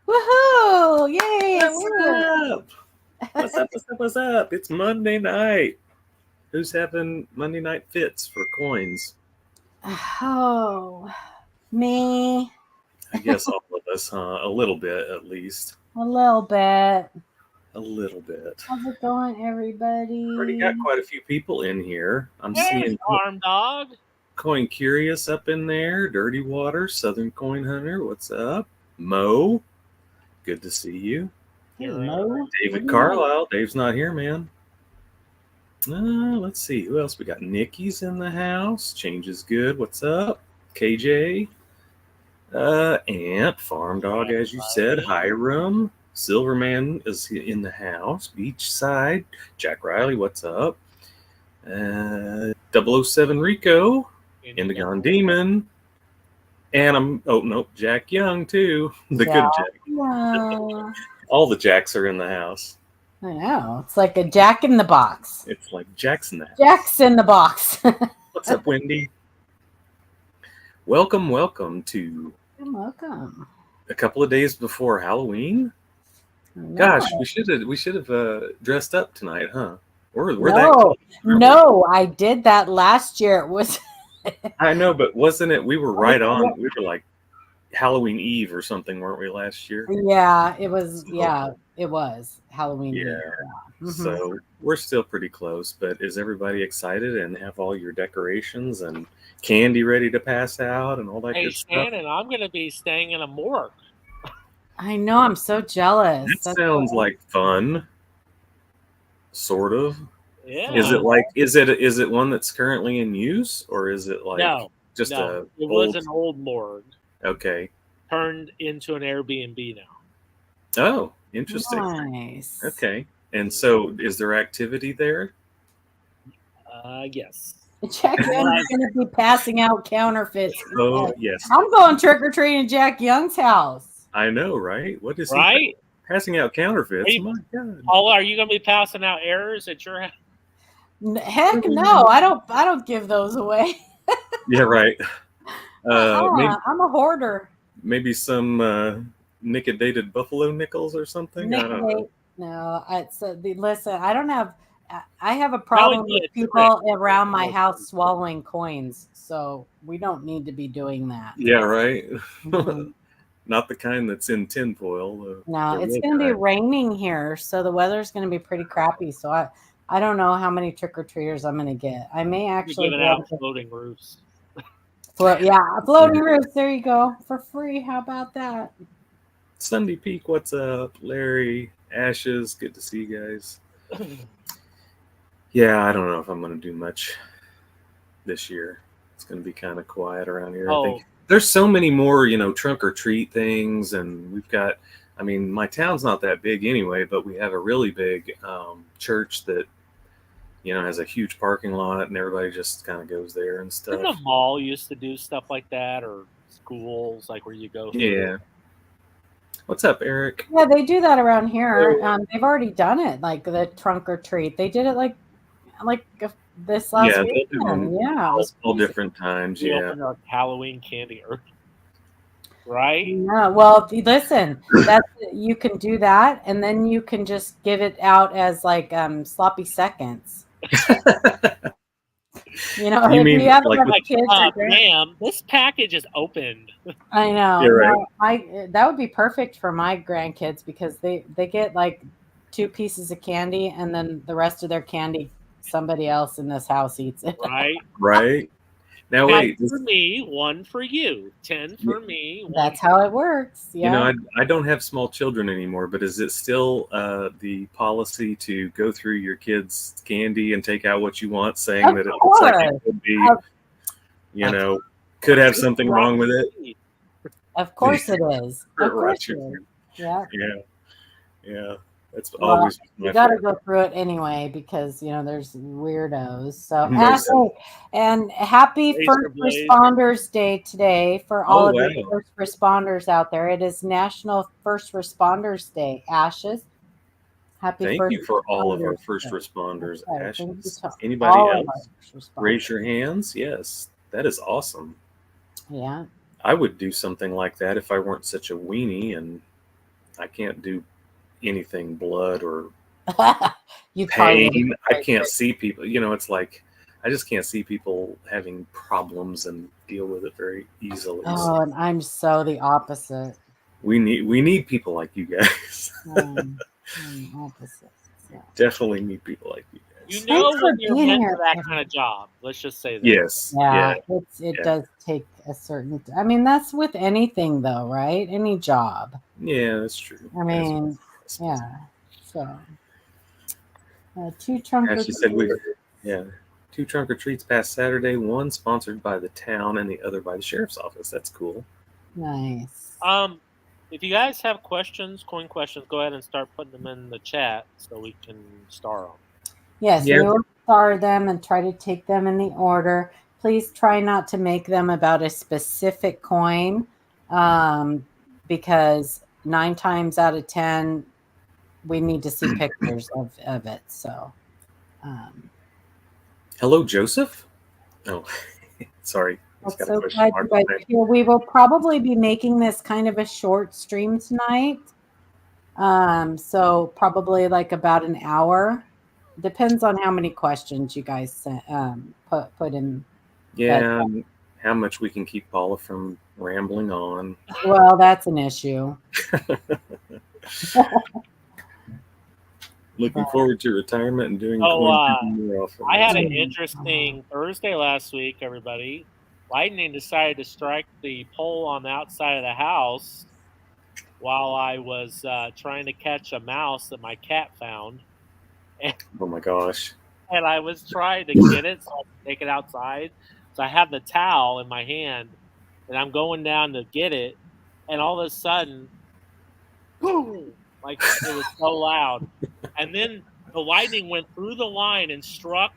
Woohoo! Yay! What's up? What's up? What's up? What's up? It's Monday night. Who's having Monday night fits for coins? Oh, me. I guess all of us, huh? A little bit, at least. A little bit. A little bit. How's it going, everybody? Already got quite a few people in here. I'm Hey, seeing Farm Dog. Coin Curious up in there. Dirty Water, Southern Coin Hunter. What's up? Mo. Good to see you. Hey, Mo. David Carlisle. Dave's not here, man. Let's see. Who else we got? Nikki's in the house. Change is good. What's up? KJ. Ant. Farm Dog, as you said. Hiram. Silverman is in the house. Beachside. Jack Riley, what's up? 007 Rico. Indigon Demon. And Jack Young too. The good Jack. Yeah. All the Jacks are in the house. I know. It's like a Jack in the box. It's like Jack's in the house. Jack's in the box. What's up, Wendy? Welcome to You're welcome. a couple of days before Halloween. Gosh, we should have dressed up tonight, huh? No, I did that last year. It was I know, but wasn't it? We were right on. We were like Halloween Eve or something, weren't we, last year? Yeah, it was. Yeah, it was Halloween. Yeah. Mm-hmm. So we're still pretty close, but is everybody excited and have all your decorations and candy ready to pass out and all that good stuff? Shannon, I'm going to be staying in a morgue. I know. I'm so jealous. That sounds like fun. Sort of. Yeah. Is it one that's currently in use, or is it like no, it was an old morgue. Okay. Turned into an Airbnb now. Oh, interesting. Nice. Okay. And so is there activity there? Yes. Jack Young's going to be passing out counterfeits. Oh, yes. I'm going trick-or-treating at Jack Young's house. I know, right? What is right? he passing out counterfeits? My God. Paula, are you going to be passing out errors at your house? Heck no, I don't give those away. Yeah, right. I'm a hoarder. Maybe some nickel-dated buffalo nickels or something. I don't know. No, listen. I have a problem with people around my house swallowing coins, so we don't need to be doing that. Yeah, right. Mm-hmm. Not the kind that's in tinfoil. No, it's going to be raining here, so the weather's going to be pretty crappy. So I don't know how many trick-or-treaters I'm going to get. I may actually give out floating roofs. Floating roofs. There you go, for free. How about that? Sunday Peak, what's up? Larry, Ashes, good to see you guys. Yeah, I don't know if I'm going to do much this year. It's going to be kind of quiet around here. I think there's so many more, trunk or treat things, and we've got. I mean, my town's not that big anyway, but we have a really big church that, has a huge parking lot, and everybody just kind of goes there and stuff. The mall used to do stuff like that, or schools, like where you go. Yeah. What's up, Eric? Yeah, they do that around here. They've already done it, like the trunk or treat. They did it like this last weekend. Yeah, all different times. Yeah, Halloween candy, right? Yeah. Well, listen, you can do that, and then you can just give it out as like sloppy seconds. You mean you have like kids? Ma'am, this package is opened. I know. You're right. That would be perfect for my grandkids because they get like 2 pieces of candy, and then the rest of their candy, somebody else in this house eats it. Right. Now wait. 10 for me, 1 for you. 10 for me. That's how it works. Yeah. I don't have small children anymore, but is it still the policy to go through your kids' candy and take out what you want, saying that it looks like it could be, could have something wrong with it? Of course it is. Of course it is. Yeah. Yeah. That's always. You got to go through it anyway because there's weirdos. So and happy First Responders Day today for all of the first responders out there. It is National First Responders Day. Ashes. Thank you for all of our first responders. Ashes. Anybody else? Raise your hands. Yes, that is awesome. Yeah. I would do something like that if I weren't such a weenie and I can't do anything blood or You pain. I can't see people. It's like I just can't see people having problems and deal with it very easily. Oh, and I'm so the opposite. We need people like you guys. I'm opposite. So. Definitely need people like you guys. You know when you're meant for that kind of job. Let's just say that. Yes. Yeah. It does take a certain. I mean, that's with anything, though, right? Any job. Yeah, that's true. I mean, yeah. So, 2 trunk or treats. Yeah, 2 trunk or treats past Saturday. One sponsored by the town, and the other by the sheriff's office. That's cool. Nice. If you guys have coin questions, go ahead and start putting them in the chat so we can star them. Yes, we will star them and try to take them in the order. Please try not to make them about a specific coin, because 9 times out of 10, we need to see pictures of it. So, hello, Joseph. Oh, sorry. So glad you guys are here. We will probably be making this kind of a short stream tonight. So probably like about an hour. Depends on how many questions you guys put in. Yeah, how much we can keep Paula from rambling on. Well, that's an issue. Looking forward to retirement and doing more often. I had an interesting Thursday last week, everybody. Lightning decided to strike the pole on the outside of the house while I was trying to catch a mouse that my cat found. Oh my gosh. And I was trying to get it so I could take it outside. So I have the towel in my hand, and I'm going down to get it, and all of a sudden, boom! Like, it was so loud. And then the lightning went through the line and struck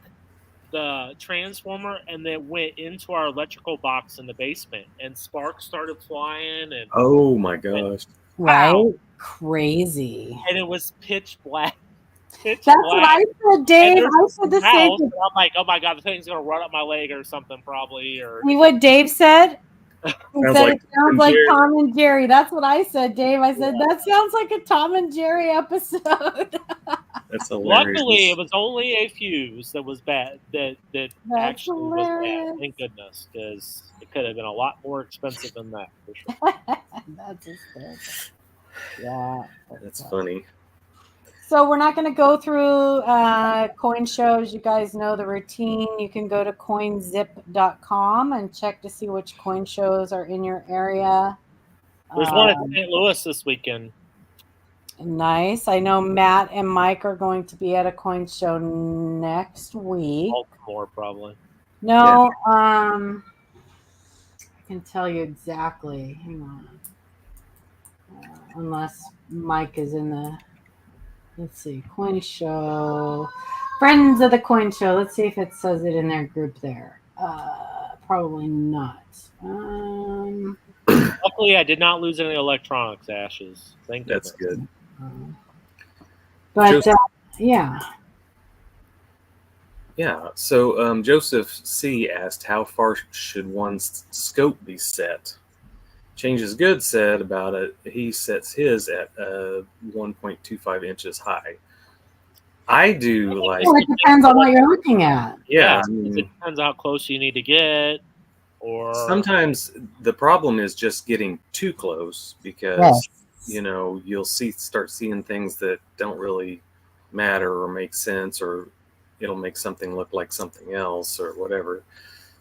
the transformer, and then went into our electrical box in the basement, and sparks started flying. And oh my gosh! Right, crazy. And it was pitch black. That's what I said, Dave. I said the same thing. I'm like, oh my god, the thing's gonna run up my leg or something, probably. Or see what Dave said. He said like it sounds like Tom and Jerry. That's what I said, Dave. I said that sounds like a Tom and Jerry episode. That's hilarious. Luckily, it was only a fuse that was bad. That actually hilarious. was bad. Thank goodness, because it could have been a lot more expensive than that. For sure. That's hysterical. Yeah, that's funny. So we're not going to go through coin shows. You guys know the routine. You can go to coinzip.com and check to see which coin shows are in your area. There's one at St. Louis this weekend. Nice. I know Matt and Mike are going to be at a coin show next week. Baltimore, probably. No, I can tell you exactly. Hang on. Unless Mike is in the... Let's see, coin show, friends of the coin show. Let's see if it says it in their group there. Probably not. Luckily, I did not lose any electronics ashes. Thank you. That's good. But yeah. Yeah. So Joseph C asked, how far should one's scope be set? Changes Good said about it, he sets his at 1.25 inches high. I do like... Well, it depends on what you're looking at. Yeah. It depends how close you need to get. Or sometimes the problem is just getting too close because, you'll start seeing things that don't really matter or make sense, or it'll make something look like something else or whatever.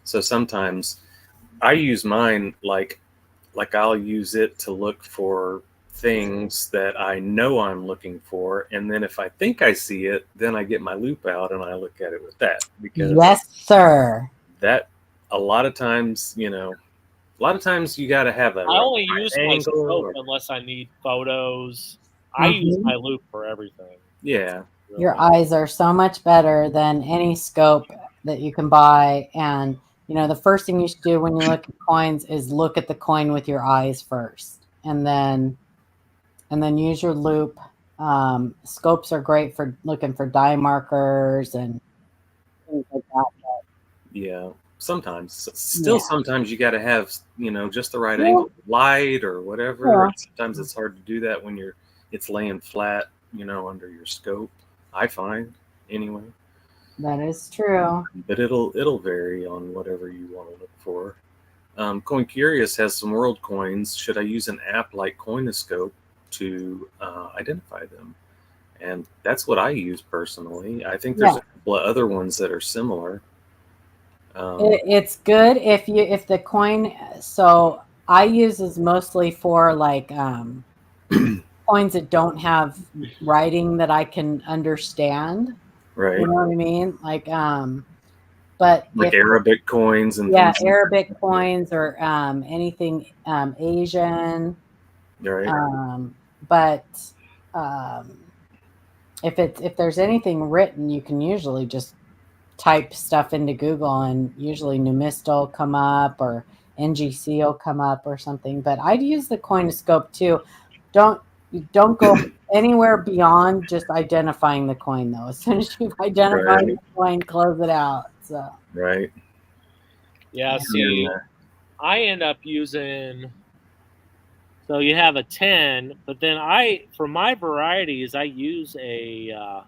So sometimes I use mine like I'll use it to look for things that I know I'm looking for, and then if I think I see it, then I get my loop out and I look at it with that. Because yes, sir. That a lot of times you got to have a... I only use my scope unless I need photos. I use my loop for everything. Yeah. Really. Your eyes are so much better than any scope that you can buy, and the first thing you should do when you look at coins is look at the coin with your eyes first, and then use your loop. Scopes are great for looking for dye markers and things like that. Yeah, sometimes. Sometimes you got to have, just the right angle of light or whatever. Yeah. Sometimes it's hard to do that when you're it's laying flat, under your scope. I find anyway. That is true. But it'll vary on whatever you want to look for. Coin Curious has some world coins. Should I use an app like Coinoscope to identify them? And that's what I use personally. I think there's a couple of other ones that are similar. It's good if the coin. So I use is mostly for like coins that don't have writing that I can understand. Right. You know what I mean? Like but like Arabic coins and Arabic coins or anything Asian. Right. But if there's anything written, you can usually just type stuff into Google, and usually Numismatics will come up or NGC will come up or something. But I'd use the Coinoscope too. Don't go anywhere beyond just identifying the coin, though. As soon as you've identified the coin, close it out. So right. Yeah. See, I end up using. So you have a 10, but then for my varieties, I use the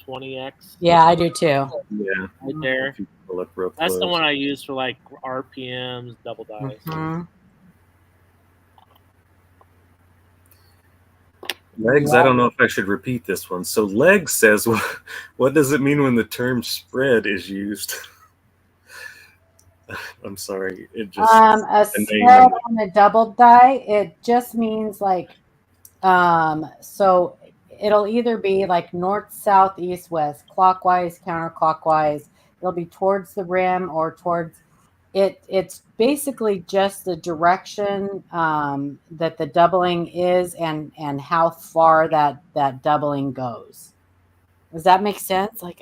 20X. Yeah, I do too. Yeah, right there. Look real close. That's the one I use for like RPMs, double dice. Mm-hmm. Legs, I don't know if I should repeat this one. So Legs says, what does it mean when the term spread is used? I'm sorry. It just a spread on a double die, it just means like so it'll either be like north, south, east, west, clockwise, counterclockwise. It'll be towards the rim or towards it. It's basically just the direction that the doubling is and how far that doubling goes. Does that make sense? Like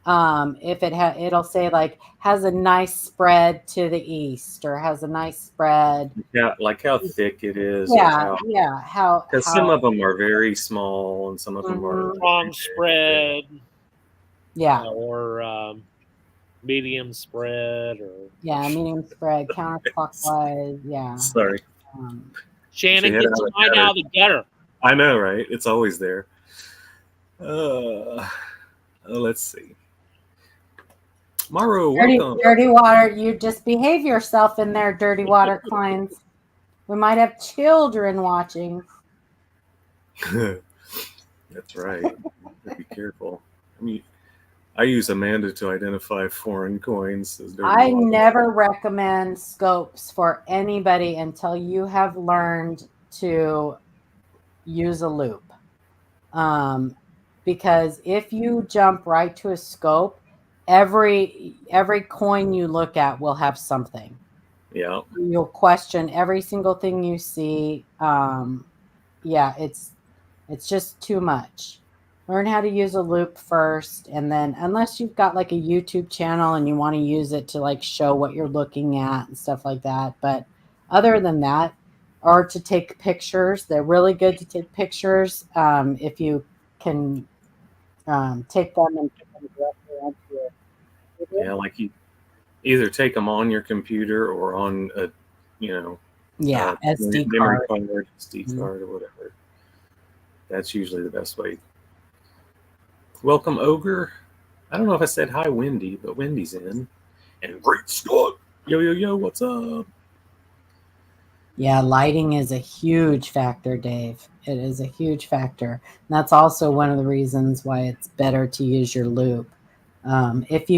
if it'll say like has a nice spread to the east or has a nice spread. Yeah, like how thick it is. Yeah, because some of them are very small and some of them are long spread. Yeah, or medium spread or medium spread, counterclockwise. Yeah. Sorry, Shannon, get your mind out of the gutter. I know, right? It's always there. Let's see. Mauro, dirty water. You just behave yourself in there, dirty water clients. We might have children watching. That's right. Be careful. I mean, I use Amanda to identify foreign coins. I never recommend scopes for anybody until you have learned to use a loop. Because if you jump right to a scope, every coin you look at will have something. Yeah. You'll question every single thing you see. It's just too much. Learn how to use a loop first, and then unless you've got like a YouTube channel and you want to use it to like show what you're looking at and stuff like that. But other than that, or to take pictures, they're really good to take pictures. If you can take them and put them directly onto your computer. Yeah, like you either take them on your computer or on a, SD memory card, SD card or whatever. That's usually the best way. Welcome, Ogre. I don't know if I said hi, Wendy, but Wendy's in. And Great Scott. Yo, what's up? Yeah, lighting is a huge factor, Dave. It is a huge factor. And that's also one of the reasons why it's better to use your loop. If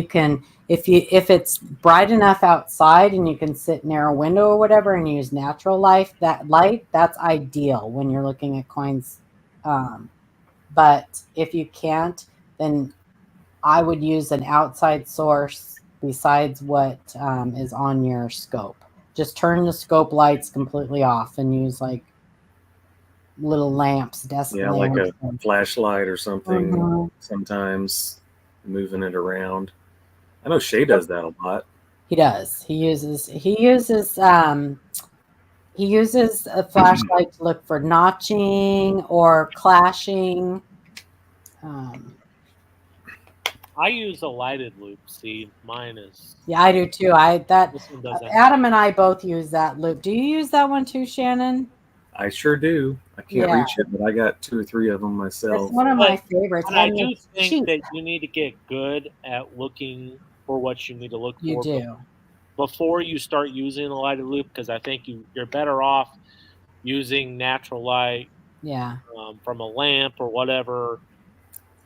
it's bright enough outside and you can sit near a window or whatever and use natural light, that's ideal when you're looking at coins. But if you can't, then I would use an outside source besides what is on your scope. Just turn the scope lights completely off and use like little lamps, desk lamps. Like a flashlight or something. Sometimes moving it around. I know Shay does that a lot. He does. He uses a flashlight to look for notching or clashing. I use a lighted loop. See, mine is. Yeah, I do too. Adam and I both use that loop. Do you use that one too, Shannon? I sure do. I can't reach it, but I got 2 or 3 of them myself. It's one of my favorites. And I do think that you need to get good at looking for what you need to look for. You do. Before you start using a lighted loop, because I think you're better off using natural light from a lamp or whatever,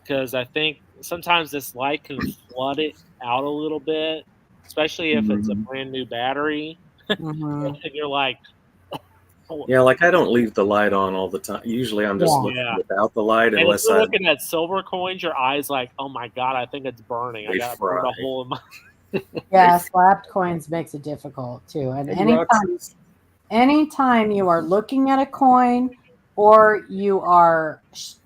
because I think sometimes this light can flood it out a little bit, especially if it's a brand new battery. And you're like, yeah, like I don't leave the light on all the time. Usually I'm just looking without the light. And unless if you're looking at silver coins, your eyes like, oh my God, I think it's burning. I got to burn a hole in my... Yeah, slapped coins makes it difficult too. And anytime you are looking at a coin or you are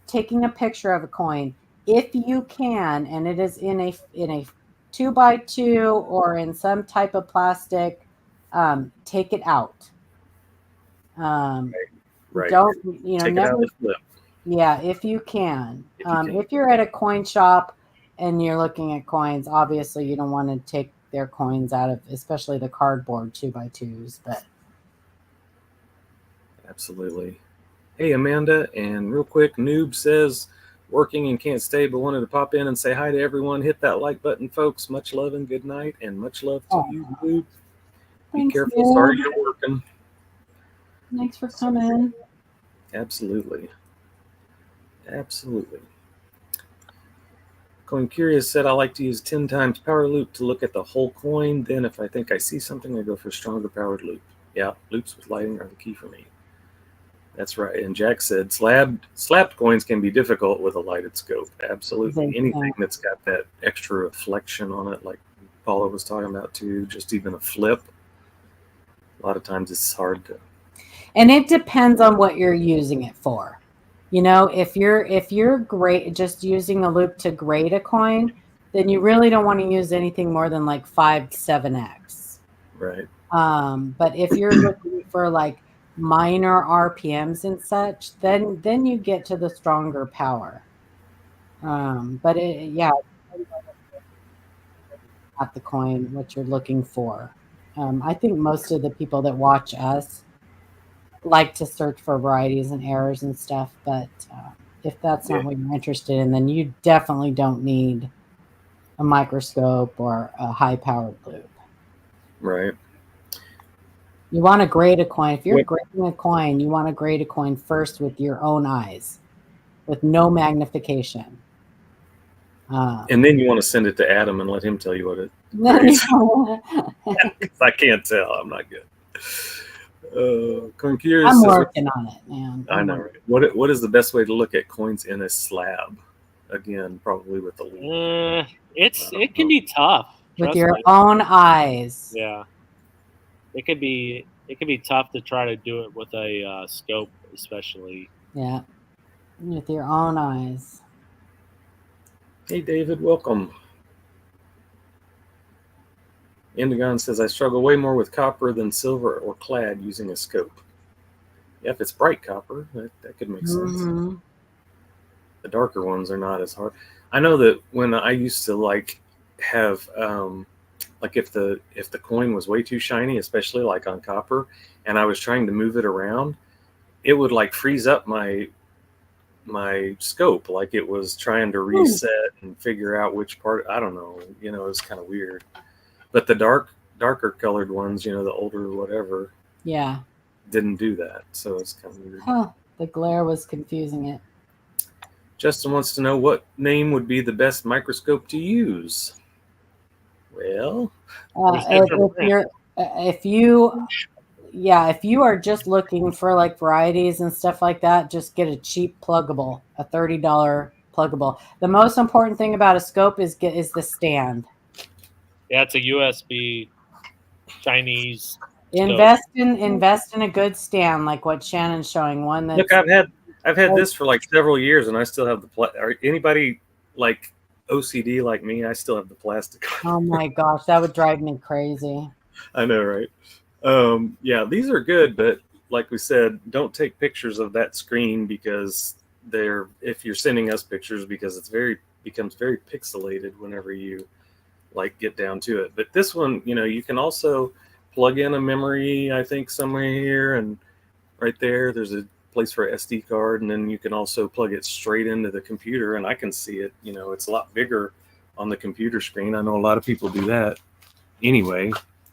taking a picture of a coin, if you can, and it is in a 2x2 or in some type of plastic, take it out. Right. Don't take never. It out the flip. Yeah, if you can. If you're at a coin shop and you're looking at coins, obviously you don't want to take their coins out of, especially the cardboard 2x2s. But absolutely. Hey, Amanda, and real quick, Noob says working and can't stay, but wanted to pop in and say hi to everyone. Hit that like button, folks. Much love and good night, and much love to you, Noob. Be careful. Noob. Sorry you're working. Thanks for coming. Absolutely. Absolutely. Coin Curious said, I like to use 10 times power loop to look at the whole coin. Then if I think I see something, I go for stronger powered loop. Yeah, loops with lighting are the key for me. That's right. And Jack said, slapped coins can be difficult with a lighted scope. Absolutely. Anything that's got that extra reflection on it, like Paula was talking about too, just even a flip. A lot of times it's hard to. And it depends on what you're using it for. If you're just using a loop to grade a coin, then you really don't want to use anything more than like 5 to 7x. Right. But if you're looking for like minor RPMs and such, then you get to the stronger power. But at the coin, what you're looking for. I think most of the people that watch us like to search for varieties and errors and stuff, but if that's not what you're interested in, then you definitely don't need a microscope or a high-powered loop. Right. You want to grade a coin. If you're grading a coin, you want to grade a coin first with your own eyes, with no magnification. And then you want to send it to Adam and let him tell you what it is. I can't tell. I'm not good. I'm working on it, man. I know. Right? What is the best way to look at coins in a slab? Again, probably with the loop. It can be tough. With your own eyes. Yeah. It could be tough to try to do it with a scope, especially. Yeah. With your own eyes. Hey, David, welcome. Indigon says, I struggle way more with copper than silver or clad using a scope. Yeah, if it's bright copper, that could make sense. The darker ones are not as hard. I know that when I used to like have like if the coin was way too shiny, especially like on copper, and I was trying to move it around, it would like freeze up my scope, like it was trying to reset and figure out which part. I don't know, it was kind of weird. But the darker colored ones, the older whatever, didn't do that. So it's kind of weird. Huh. The glare was confusing it. Justin wants to know what name would be the best microscope to use. Well, if you are just looking for like varieties and stuff like that, just get a cheap pluggable, a $30 pluggable. The most important thing about a scope is the stand. Yeah, it's a USB Chinese. Invest in a good stand like what Shannon's showing. One that look, I've had this for like several years, and I still have anybody like OCD like me? I still have the plastic. Oh my gosh, that would drive me crazy. I know, right? Yeah, these are good, but like we said, don't take pictures of that screen because if you're sending us pictures, because becomes very pixelated whenever you like get down to it. But this one, you can also plug in a memory, I think, somewhere here, and right there. There's a place for an SD card, and then you can also plug it straight into the computer, and I can see it. You know, it's a lot bigger on the computer screen. I know a lot of people do that anyway,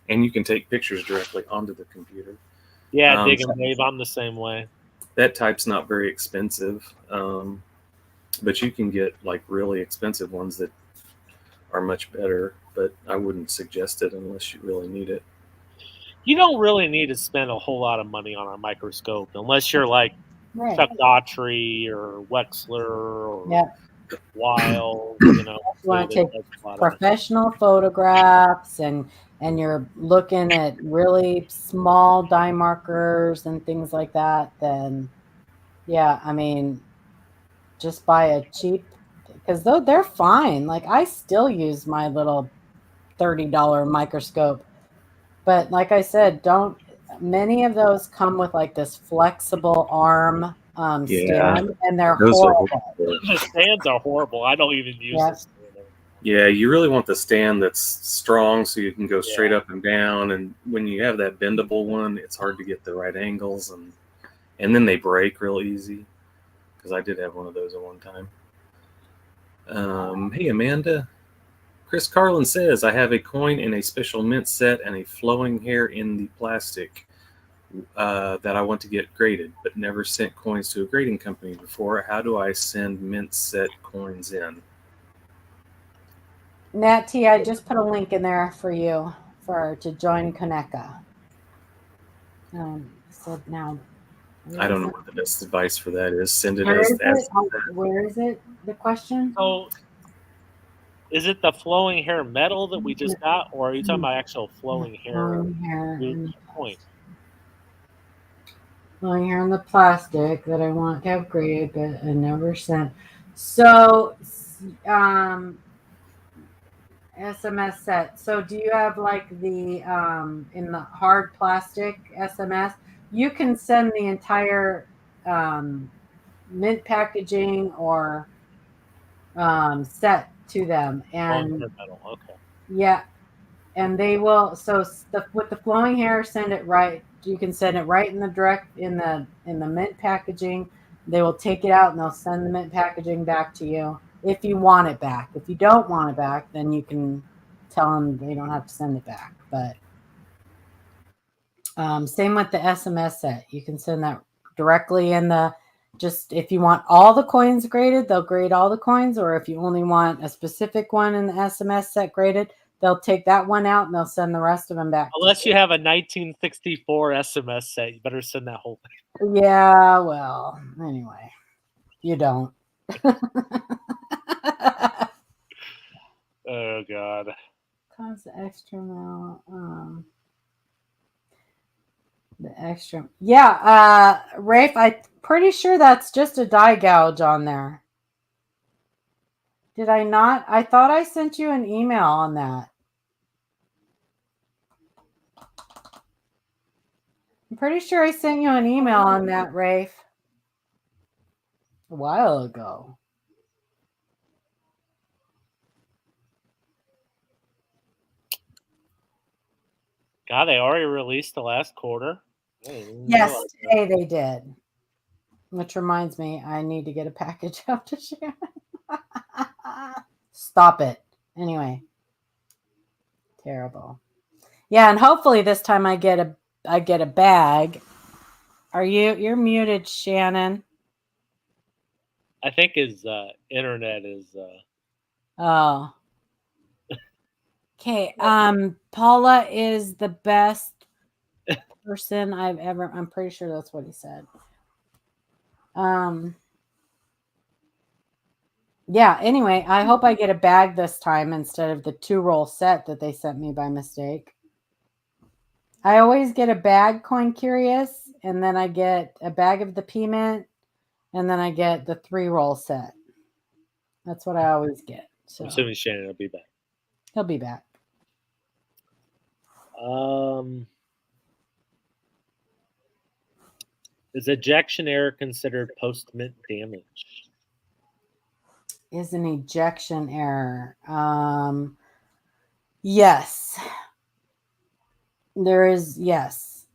and you can take pictures directly onto the computer. Yeah, Dig and Wave, I'm the same way. That type's not very expensive, but you can get like really expensive ones that are much better, but I wouldn't suggest it unless you really need it. You don't really need to spend a whole lot of money on a microscope unless you're like Chuck Daughtry or Wexler or Wild. You know, you want to take professional photographs and you're looking at really small dye markers and things like that, then yeah, I mean, just buy a cheap, because though they're fine. Like I still use my little $30 microscope, but like I said, many of those come with like this flexible arm stand, and they're horrible. The stands are horrible. I don't even use the stand. Yeah, you really want the stand that's strong so you can go straight up and down. And when you have that bendable one, it's hard to get the right angles, and then they break real easy. Because I did have one of those at one time. Hey, Amanda. Chris Carlin says, I have a coin in a special mint set and a flowing hair in the plastic that I want to get graded, but never sent coins to a grading company before. How do I send mint set coins in? Nat T, I just put a link in there for you to join Koneka. So now, I don't know what the best advice for that is. Send it Where is it? The question? So, is it the flowing hair metal that we just got, or are you talking about actual flowing hair coin? Flowing hair in the plastic that I want to have graded, but I never sent. So, SMS set. So do you have like the in the hard plastic SMS? You can send the entire mint packaging or set to them, and yeah, and they will. So with the flowing hair, send it right. You can send it right in the mint packaging. They will take it out and they'll send the mint packaging back to you. If you want it back. If you don't want it back, then you can tell them they don't have to send it back. But same with the SMS set. You can send that directly in if you want all the coins graded, they'll grade all the coins. Or if you only want a specific one in the SMS set graded, they'll take that one out and they'll send the rest of them back. Unless you have a 1964 SMS set, you better send that whole thing. Yeah, well, anyway, you don't. Oh God! Cause the extra amount. The extra, yeah. Rafe, I'm pretty sure that's just a dye gouge on there. Did I not? I thought I sent you an email on that. I'm pretty sure I sent you an email on that, Rafe, a while ago. God, they already released the last quarter. Yes, today they did. Which reminds me, I need to get a package out to Shannon. Stop it. Anyway. Terrible. Yeah, and hopefully this time I get a bag. You're muted, Shannon? I think his internet is Oh. Okay. Paula is the best person I've ever. I'm pretty sure that's what he said. Yeah, anyway, I hope I get a bag this time instead of the 2-roll set that they sent me by mistake. I always get a bag, Coin Curious, and then I get a bag of the P-Mint, and then I get the 3-roll set. That's what I always get. So I'm assuming Shannon will be back. He'll be back. Is ejection error considered post-mint damage? Is an ejection error? Yes. There is, yes.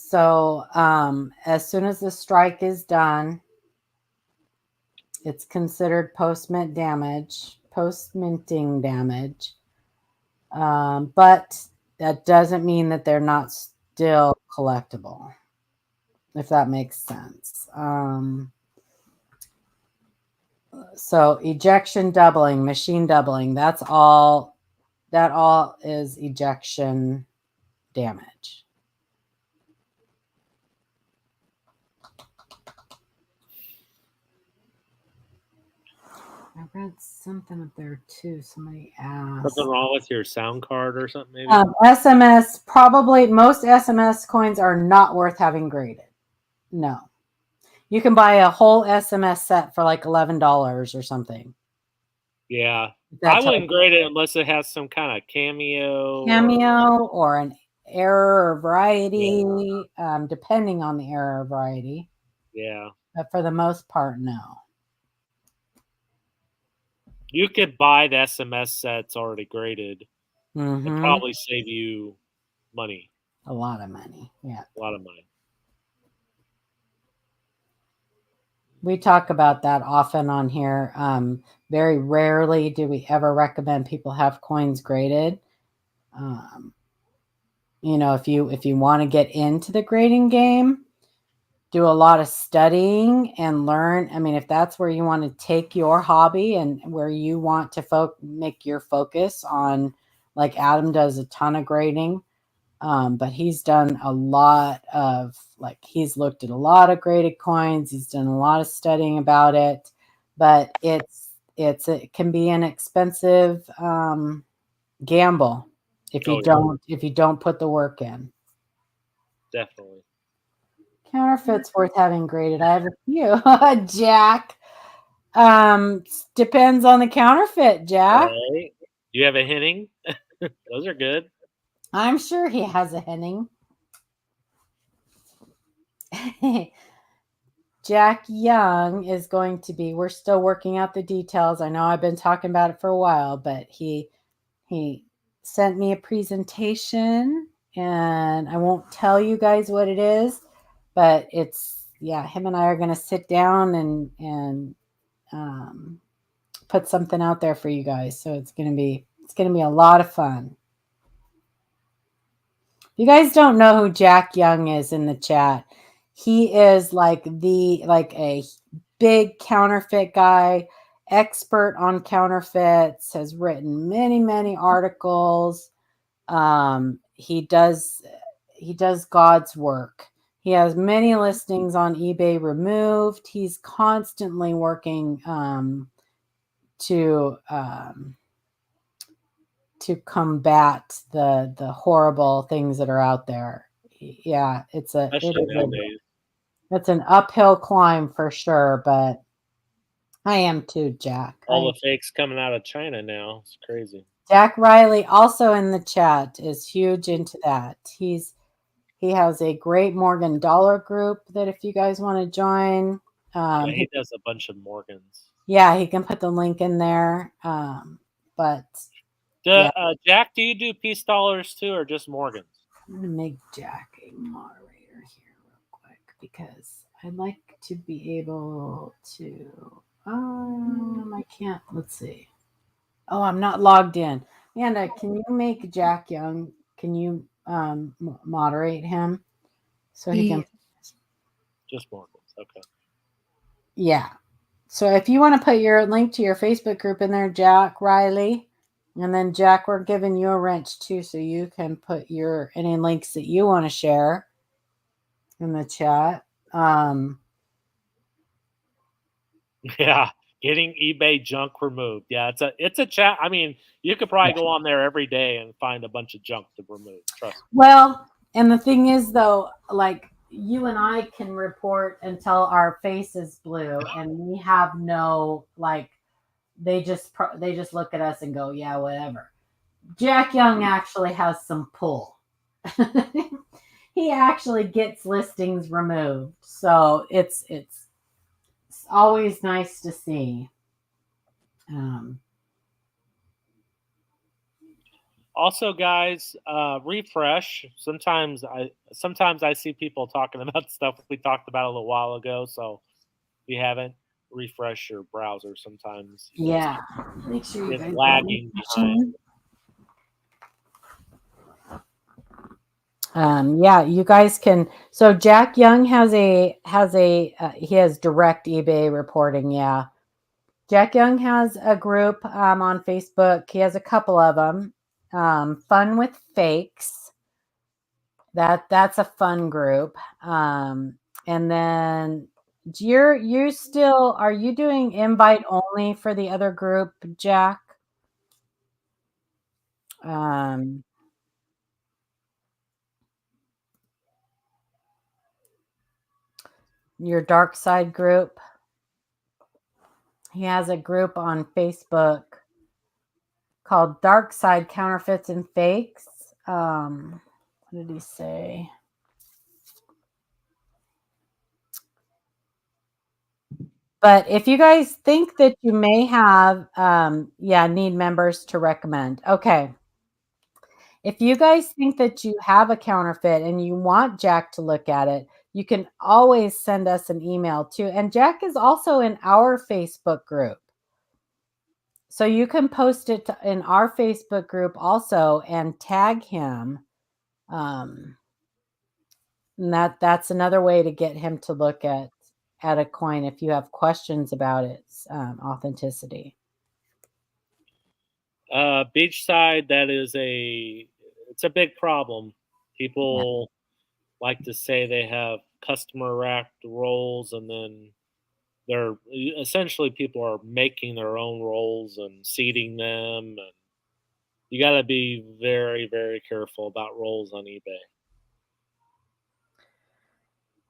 So as soon as the strike is done, it's considered post-mint damage, post-minting damage. But that doesn't mean that they're not still collectible, if that makes sense. So ejection doubling, machine doubling, that all is ejection damage. I read something up there too. Somebody asked. Something wrong with your sound card or something, maybe? SMS, probably most SMS coins are not worth having graded. No. You can buy a whole SMS set for like $11 or something. Yeah. I wouldn't grade it unless it has some kind of cameo or an error or variety, depending on the error or variety. Yeah. But for the most part, no. You could buy the SMS sets already graded and probably save you money. A lot of money. Yeah. A lot of money. We talk about that often on here. Very rarely do we ever recommend people have coins graded. If you want to get into the grading game, do a lot of studying and learn. I mean, if that's where you want to take your hobby and where you want to make your focus on, like Adam does a ton of grading, but he's done a lot of, he's looked at a lot of graded coins. He's done a lot of studying about it, but it can be an expensive gamble if you don't put the work in. Definitely. Counterfeit's worth having graded. I have a few. Jack. Depends on the counterfeit, Jack. Right. Do you have a Henning? Those are good. I'm sure he has a Henning. Jack Young is going to be, we're still working out the details. I know I've been talking about it for a while, but he sent me a presentation, and I won't tell you guys what it is, but him and I are going to sit down and put something out there for you guys. So it's going to be a lot of fun. If you guys don't know who Jack Young is in the chat, he is like a big counterfeit guy, expert on counterfeits, has written many, many articles. He does God's work. He has many listings on eBay removed. He's constantly working to combat the horrible things that are out there. Yeah, it's an uphill climb for sure, but I am too, Jack. All the fakes coming out of China now. It's crazy. Jack Riley, also in the chat, is huge into that. He has a Great Morgan Dollar group that if you guys want to join. He does a bunch of Morgans. Yeah, he can put the link in there. Jack, do you do peace dollars too, or just Morgans? I'm going to make Jack a moderator here real quick because I'd like to be able to. I can't. Let's see. Oh, I'm not logged in. Amanda, can you make Jack Young? Can you moderate him so he can? Just Morgans, okay. Yeah. So if you want to put your link to your Facebook group in there, Jack Riley, and then Jack, we're giving you a wrench too, so you can put any links that you want to share in the chat. Yeah, getting eBay junk removed. Yeah, it's a chat. I mean, you could probably go on there every day and find a bunch of junk to remove. Trust me. Well, and the thing is, though, like you and I can report until our face is blue, and we have no they just look at us and go, yeah, whatever. Jack Young actually has some pull. He actually gets listings removed, so it's always nice to see. Also, guys, refresh. Sometimes I see people talking about stuff we talked about a little while ago. So if you haven't, refresh your browser. Sometimes make sure you it's guys lagging behind. You guys can. So Jack Young he has direct eBay reporting. Yeah, Jack Young has a group on Facebook. He has a couple of them. Fun with Fakes. That's a fun group. And then are you doing invite only for the other group, Jack? Your dark side group. He has a group on Facebook called Dark Side Counterfeits and Fakes. What did he say? But if you guys think that you may have, need members to recommend. Okay. If you guys think that you have a counterfeit and you want Jack to look at it, you can always send us an email too. And Jack is also in our Facebook group. So you can post it in our Facebook group also and tag him. And that's another way to get him to look at a coin if you have questions about its authenticity. Beachside, it's a big problem. People like to say they have customer wrapped rolls, and then they're essentially people are making their own rolls and seeding them, and you got to be very, very careful about rolls on eBay.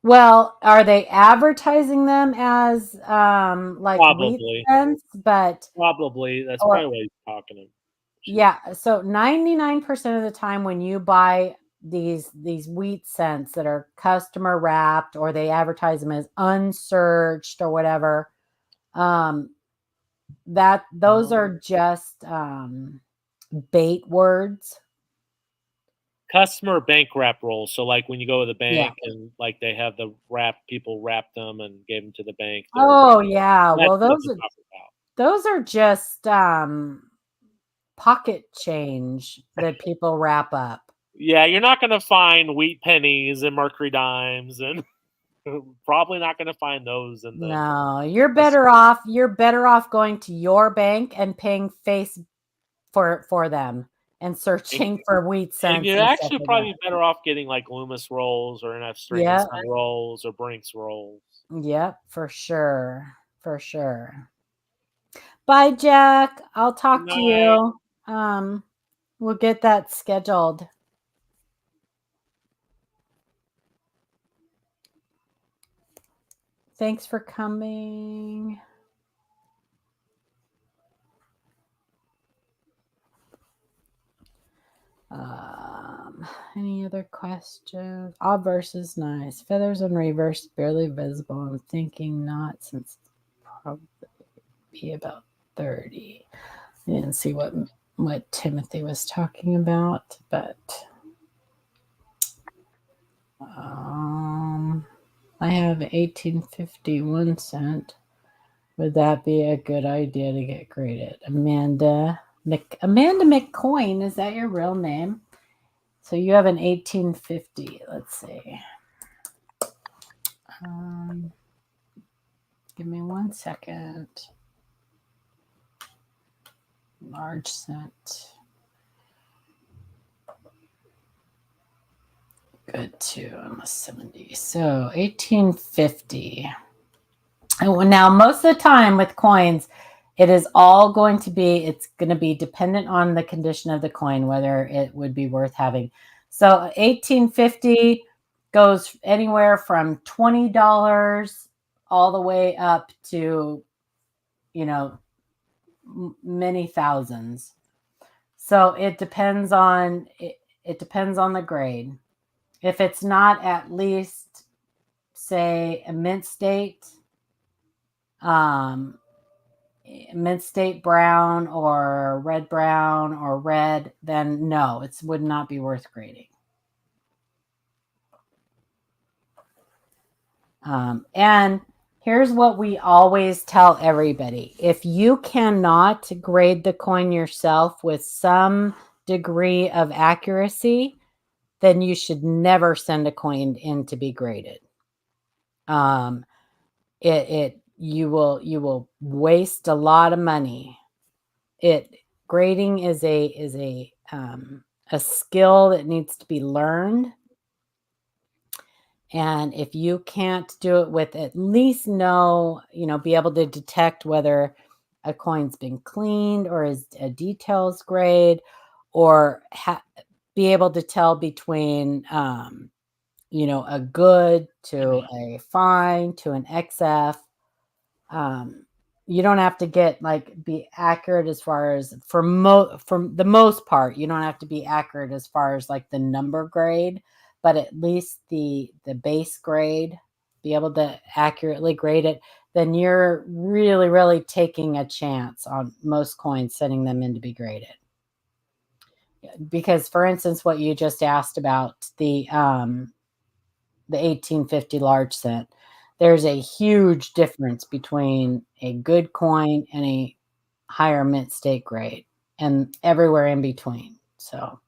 Well, are they advertising them as like wheat cents? But probably that's probably what he's talking about. Yeah, so 99% of the time when you buy these wheat cents that are customer wrapped, or they advertise them as unsearched or whatever, those are just bait words. Customer bank wrap rolls. So like when you go to the bank and like they have people wrap them and gave them to the bank. Oh yeah. Well, those are just pocket change that people wrap up. Yeah, you're not going to find wheat pennies and mercury dimes, and probably not going to find those in the. No, you're better off. You're better off going to your bank and paying face for them and searching for wheat cents. And you're actually probably better off getting like Loomis rolls or NF Strings rolls or Brinks rolls. Yep, for sure. For sure. Bye, Jack. I'll talk to you. We'll get that scheduled. Thanks for coming. Any other questions? Obverse is nice. Feathers and reverse barely visible. I'm thinking not, since it's probably be about 30. I didn't see what Timothy was talking about, but I have 1851 cent. Would that be a good idea to get graded? Amanda McCoyne, is that your real name? So you have an 1850. Let's see. Give me 1 second. Large cent. Good too. I'm a 70. So 1850. And now, most of the time with coins, it's going to be dependent on the condition of the coin, whether it would be worth having. So 1850 goes anywhere from $20 all the way up to, many thousands. So it depends on the grade. If it's not at least, say, a mint state, mint state brown or red brown or red, then no, it would not be worth grading. And here's what we always tell everybody. If you cannot grade the coin yourself with some degree of accuracy, then you should never send a coin in to be graded. You will waste a lot of money. Grading is a skill that needs to be learned. And if you can't do it with at least be able to detect whether a coin's been cleaned or is a details grade, or be able to tell between, a good to a fine to an XF. You don't have to be accurate as far as for the most part, you don't have to be accurate as far as like the number grade, but at least the base grade, be able to accurately grade it, then you're really, really taking a chance on most coins, sending them in to be graded. Because for instance, what you just asked about the 1850 large cent, there's a huge difference between a good coin and a higher mint state grade, and everywhere in between. So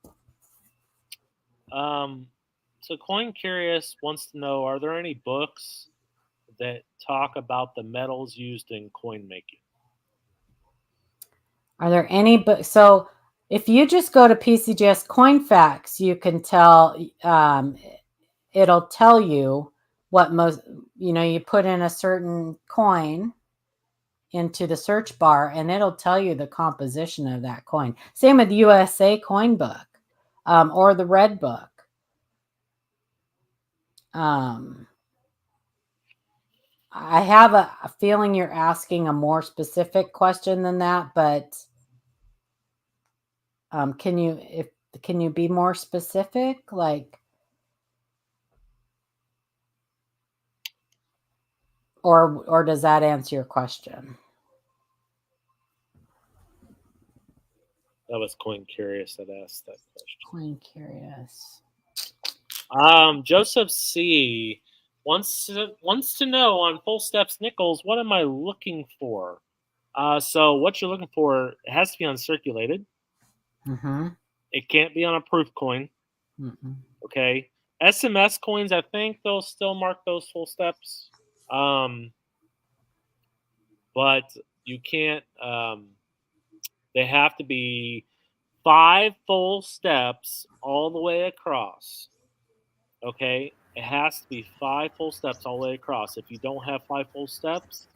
Coin Curious wants to know, are there any books that talk about the metals used in coin making? Are there any books? So if you just go to PCGS Coin Facts, you can tell, it'll tell you what you put in a certain coin into the search bar and it'll tell you the composition of that coin. Same with USA Coin Book, or the Red Book. I have a feeling you're asking a more specific question than that, but can you be more specific? Or does that answer your question? That was Coin Curious that asked that question. Coin Curious. Joseph C. wants to know on full steps nickels, what am I looking for? So what you're looking for, it has to be uncirculated. Mm-hmm. It can't be on a proof coin. Mm-hmm. Okay. SMS coins, I think they'll still mark those full steps. But you can't, they have to be 5 full steps all the way across. Okay. It has to be 5 full steps all the way across. If you don't have 5 full steps,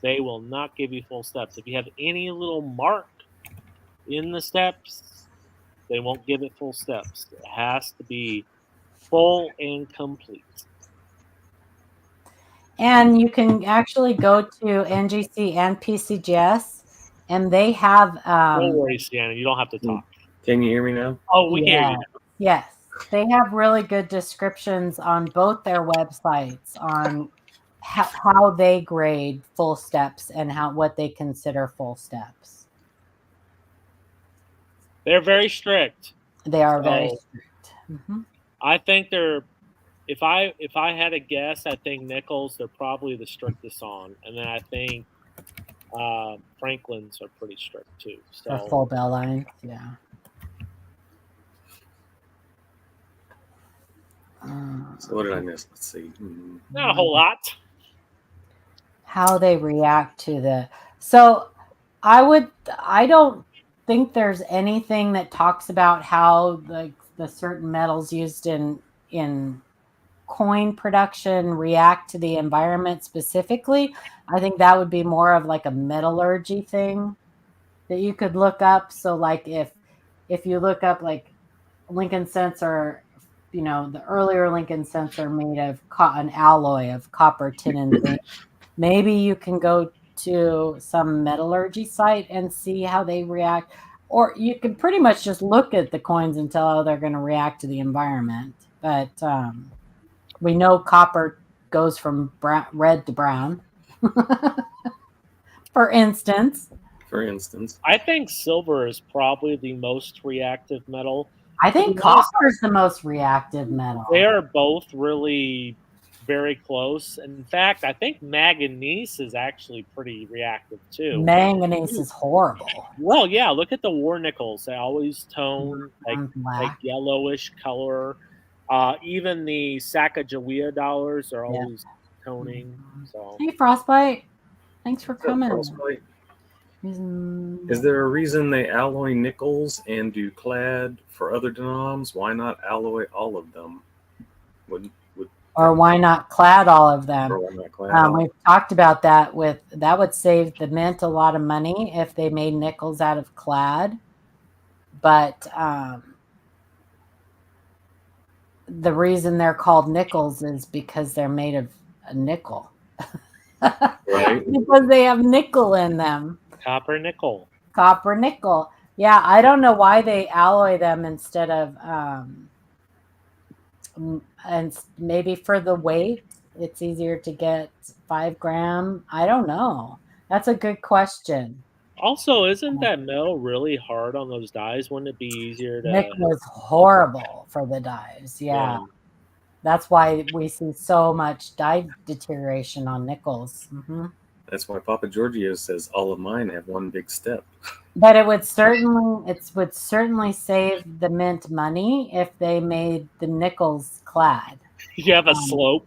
they will not give you full steps. If you have any little mark in the steps, they won't give it full steps. It has to be full and complete. And you can actually go to NGC and PCGS, and they have. Don't worry, Sienna. You don't have to talk. Can you hear me now? Oh, we hear you now. Yes. They have really good descriptions on both their websites on how they grade full steps and what they consider full steps. They're very strict. They are very strict. Mm-hmm. I think they're. If I had a guess, I think nickels they're probably the strictest on, and then I think Franklin's are pretty strict too. So for full bell line, yeah. So what did I miss? Let's see. Not a whole lot. How they react to the. So I don't think there's anything that talks about how the certain metals used in coin production react to the environment specifically. I think that would be more of like a metallurgy thing that you could look up. So like if you look up like Lincoln cents are, the earlier Lincoln cents are made of an alloy of copper, tin, and zinc. Maybe you can go to some metallurgy site and see how they react. Or you can pretty much just look at the coins and tell how they're going to react to the environment. But we know copper goes from red to brown. For instance. I think silver is probably the most reactive metal. I think copper is the most reactive metal. They are both really very close. In fact, I think manganese is actually pretty reactive too. Manganese is horrible. Well, yeah, look at the war nickels. They always tone like yellowish color. Even the Sacagawea dollars are always toning. So. Hey, Frostbite. Thanks for coming. Frostbite? Is there a reason they alloy nickels and do clad for other denoms? Why not alloy all of them? Or why not clad all of them? Or why not clad we've talked about that. That would save the mint a lot of money if they made nickels out of clad. But the reason they're called nickels is because they're made of a nickel. Right. Because they have nickel in them. Copper nickel. Yeah, I don't know why they alloy them instead of and maybe for the weight it's easier to get 5 gram. I don't know. That's a good question. Also, isn't that metal really hard on those dies? Wouldn't it be easier to... Nickel is horrible for the dies. Yeah. That's why we see so much die deterioration on nickels. That's why Papa Giorgio says all of mine have one big step. But it would certainly save the mint money if they made the nickels clad. You have a slope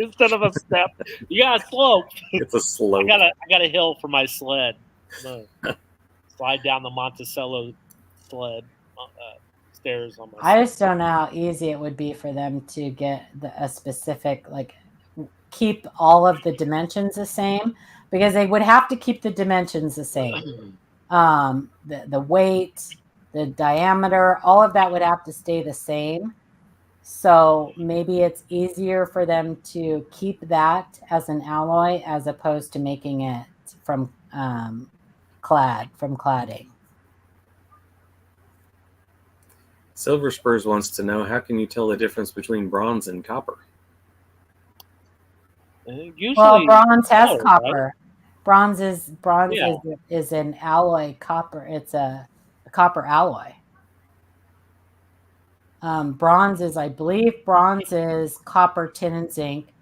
instead of a step. You got a slope. It's a slope. I got a hill for my sled. Slide down the Monticello sled stairs on my. I just don't know how easy it would be for them to get a specific keep all of the dimensions the same, because they would have to keep the dimensions the same. The weight, the diameter, all of that would have to stay the same. So maybe it's easier for them to keep that as an alloy as opposed to making it from cladding. Silver Spurs wants to know, how can you tell the difference between bronze and copper? Usually, bronze has copper. Right? Bronze is an alloy copper. It's a copper alloy. I believe bronze is copper, tin, and zinc.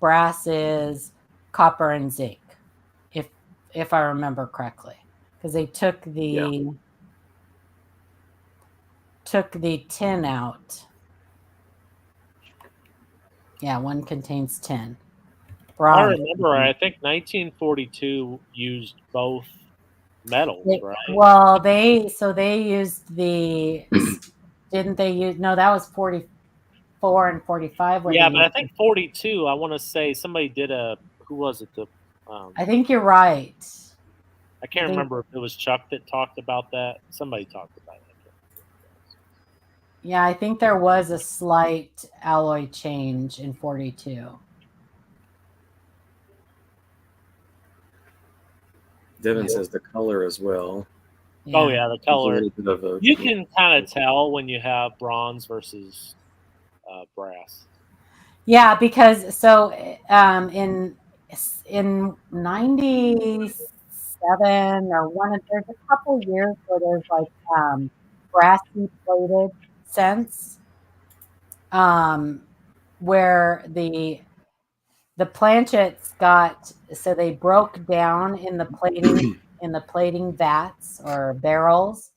Brass is copper and zinc, if I remember correctly, because they took the tin out. Yeah, one contains tin. I remember. I think 1942 used both metals, right? Well, they used the. Didn't they use? No, that was 44 and 45. Yeah, but I think 42. I want to say somebody did who was it? I think you're right. I can't remember if it was Chuck that talked about that. Somebody talked about it. Yeah, I think there was a slight alloy change in 42. Devin says the color as well. Yeah. Oh yeah, the color. You can kind of tell when you have bronze versus brass. Yeah, because in 97 or there's a couple years where there's brassy plated scents, where the planchets they broke down in the plating vats or barrels.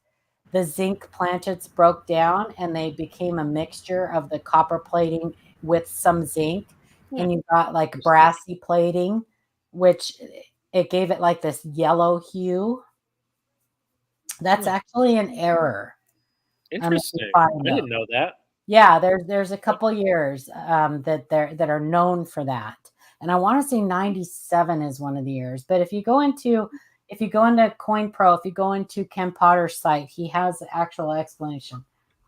The zinc planchets broke down and they became a mixture of the copper plating with some zinc, and you got brassy plating, which it gave it this yellow hue. That's actually an error. Interesting. I didn't know that. Yeah, there's a couple years that are known for that, and I want to say 97 is one of the years. But if you go into Coin Pro, if you go into Ken Potter's site, he has the actual explanation.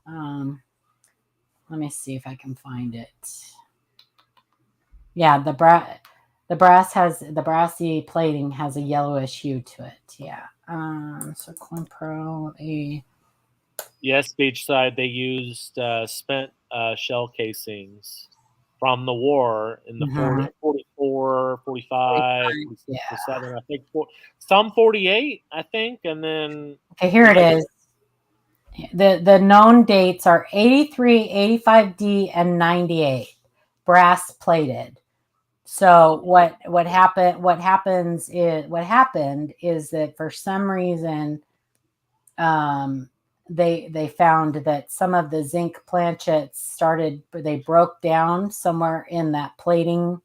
Let me see if I can find it. Yeah, the brassy plating has a yellowish hue to it. Yeah. So Coin Pro, Yes, Beachside, they used spent shell casings from the war in the 44, 45, 47, I think. Some 48, I think, and then... Okay, here it is. The known dates are 83, 85D, and 98, brass plated. So what happened is that for some reason they found that some of the zinc planchets they broke down somewhere in that plating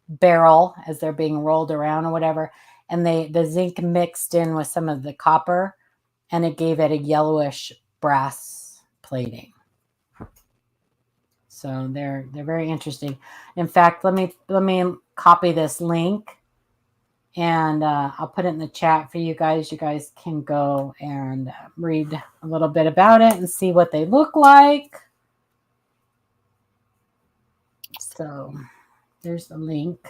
barrel as they're being rolled around or whatever, and the zinc mixed in with some of the copper, and it gave it a yellowish brass plating. So they're very interesting. In fact, let me copy this link, and I'll put it in the chat for you guys. You guys can go and read a little bit about it and see what they look like. So there's the link.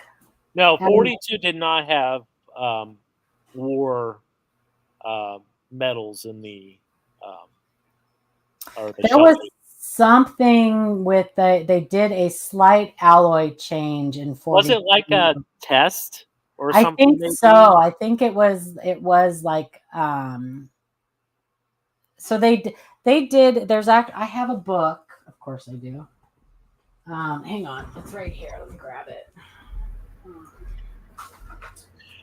No, 42 did not have war medals in the. There was something with they did a slight alloy change in 42. Was it like a test or something? I think maybe? so. I think it was like so they did. I have a book, of course I do. Hang on, it's right here. Let me grab it.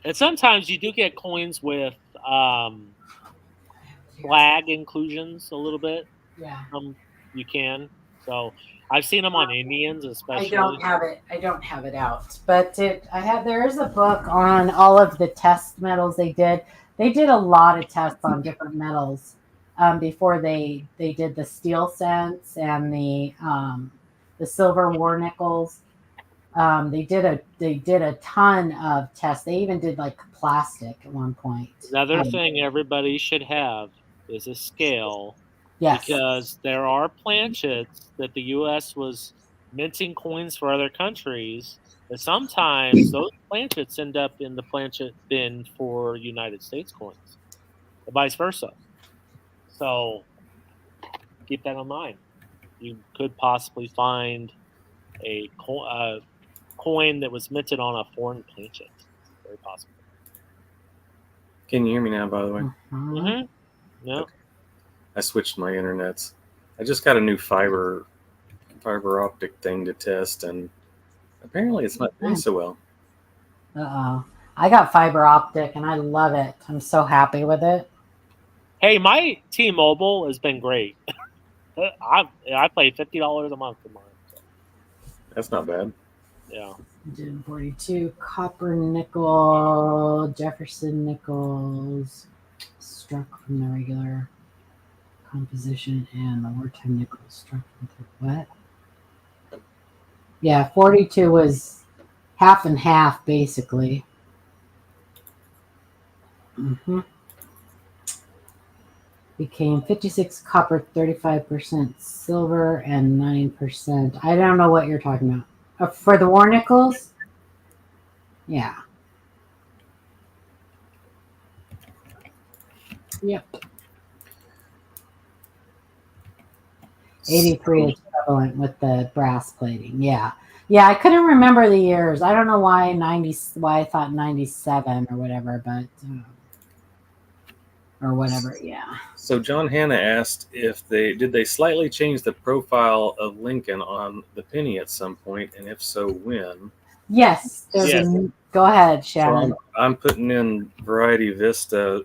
And sometimes you do get coins with flag inclusions a little bit. Yeah. You can. So I've seen them on Indians, especially. I don't have it out, but there is a book on all of the test metals they did. They did a lot of tests on different metals before they did the steel cents and the silver war nickels. They did a ton of tests. They even did like plastic at one point. Another thing everybody should have is a scale. Yes. Because there are planchets that the U.S. was minting coins for other countries, but sometimes those planchets end up in the planchet bin for United States coins, and vice versa. So keep that in mind. You could possibly find a coin that was minted on a foreign planchet. Very possible. Can you hear me now, by the way? Mm-hmm. Yeah. Okay. I switched my internets. I just got a new fiber optic thing to test, and apparently it's not doing so well. I got fiber optic, and I love it. I'm so happy with it. Hey, my T-Mobile has been great. I pay $50 a month for mine. So. That's not bad. Yeah. 42 copper nickel, Jefferson nickels, struck from the regular composition, and the wartime nickel struck with what? Yeah, 42 was half and half, basically. Became 56 copper, 35% silver, and 9%. I don't know what you're talking about. For the war nickels? Yeah. Yep. 83 is prevalent with the brass plating. Yeah. Yeah, I couldn't remember the years. I don't know why I thought 97 or whatever, but or whatever, yeah. So John Hanna asked if did they slightly change the profile of Lincoln on the penny at some point, and if so, when? Yes. Go ahead, Shannon. So I'm putting in Variety Vista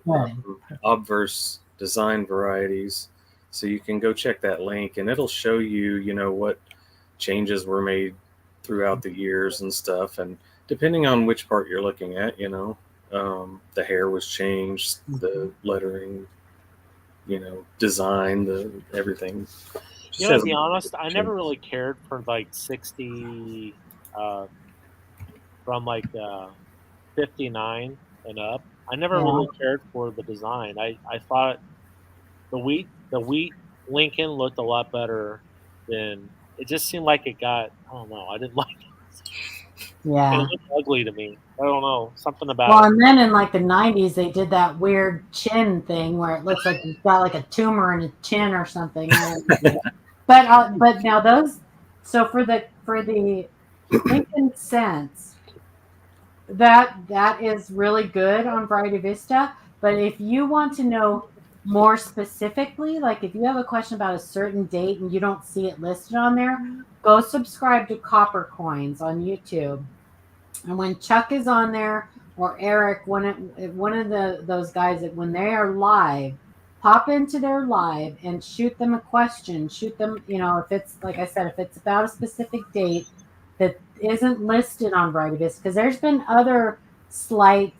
obverse design varieties, so you can go check that link, and it'll show you, what changes were made throughout the years and stuff, and depending on which part you're looking at, the hair was changed, the lettering, design, everything. To be honest, I never really cared for 60 from 59 and up. I never really cared for the design. I thought the wheat Lincoln looked a lot better than it. Just seemed like it got, I don't know, I didn't like it. Yeah. It looked ugly to me. I don't know, something about it. And then in the 90s, they did that weird chin thing where it looks like you've got a tumor in a chin or something. But now those, so for the Lincoln cents, that is really good on Variety Vista. But if you want to know more specifically, like if you have a question about a certain date and you don't see it listed on there, go subscribe to Copper Coins on YouTube. And when Chuck is on there or Eric, one of those guys, that when they are live, pop into their live and shoot them a question. Shoot them, if it's, like I said, if it's about a specific date that isn't listed on Variety Vista, because there's been other slight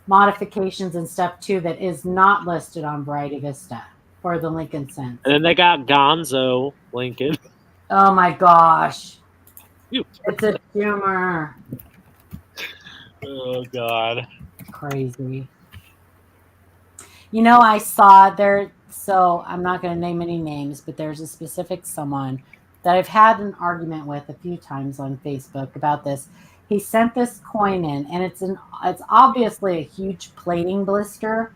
modifications and stuff too that is not listed on Variety Vista for the Lincoln Sense. And then they got Gonzo Lincoln. Oh my gosh. It's a tumor. Oh God. Crazy. I saw there, so I'm not going to name any names, but there's a specific someone that I've had an argument with a few times on Facebook about this. He sent this coin in, and it's obviously a huge plating blister.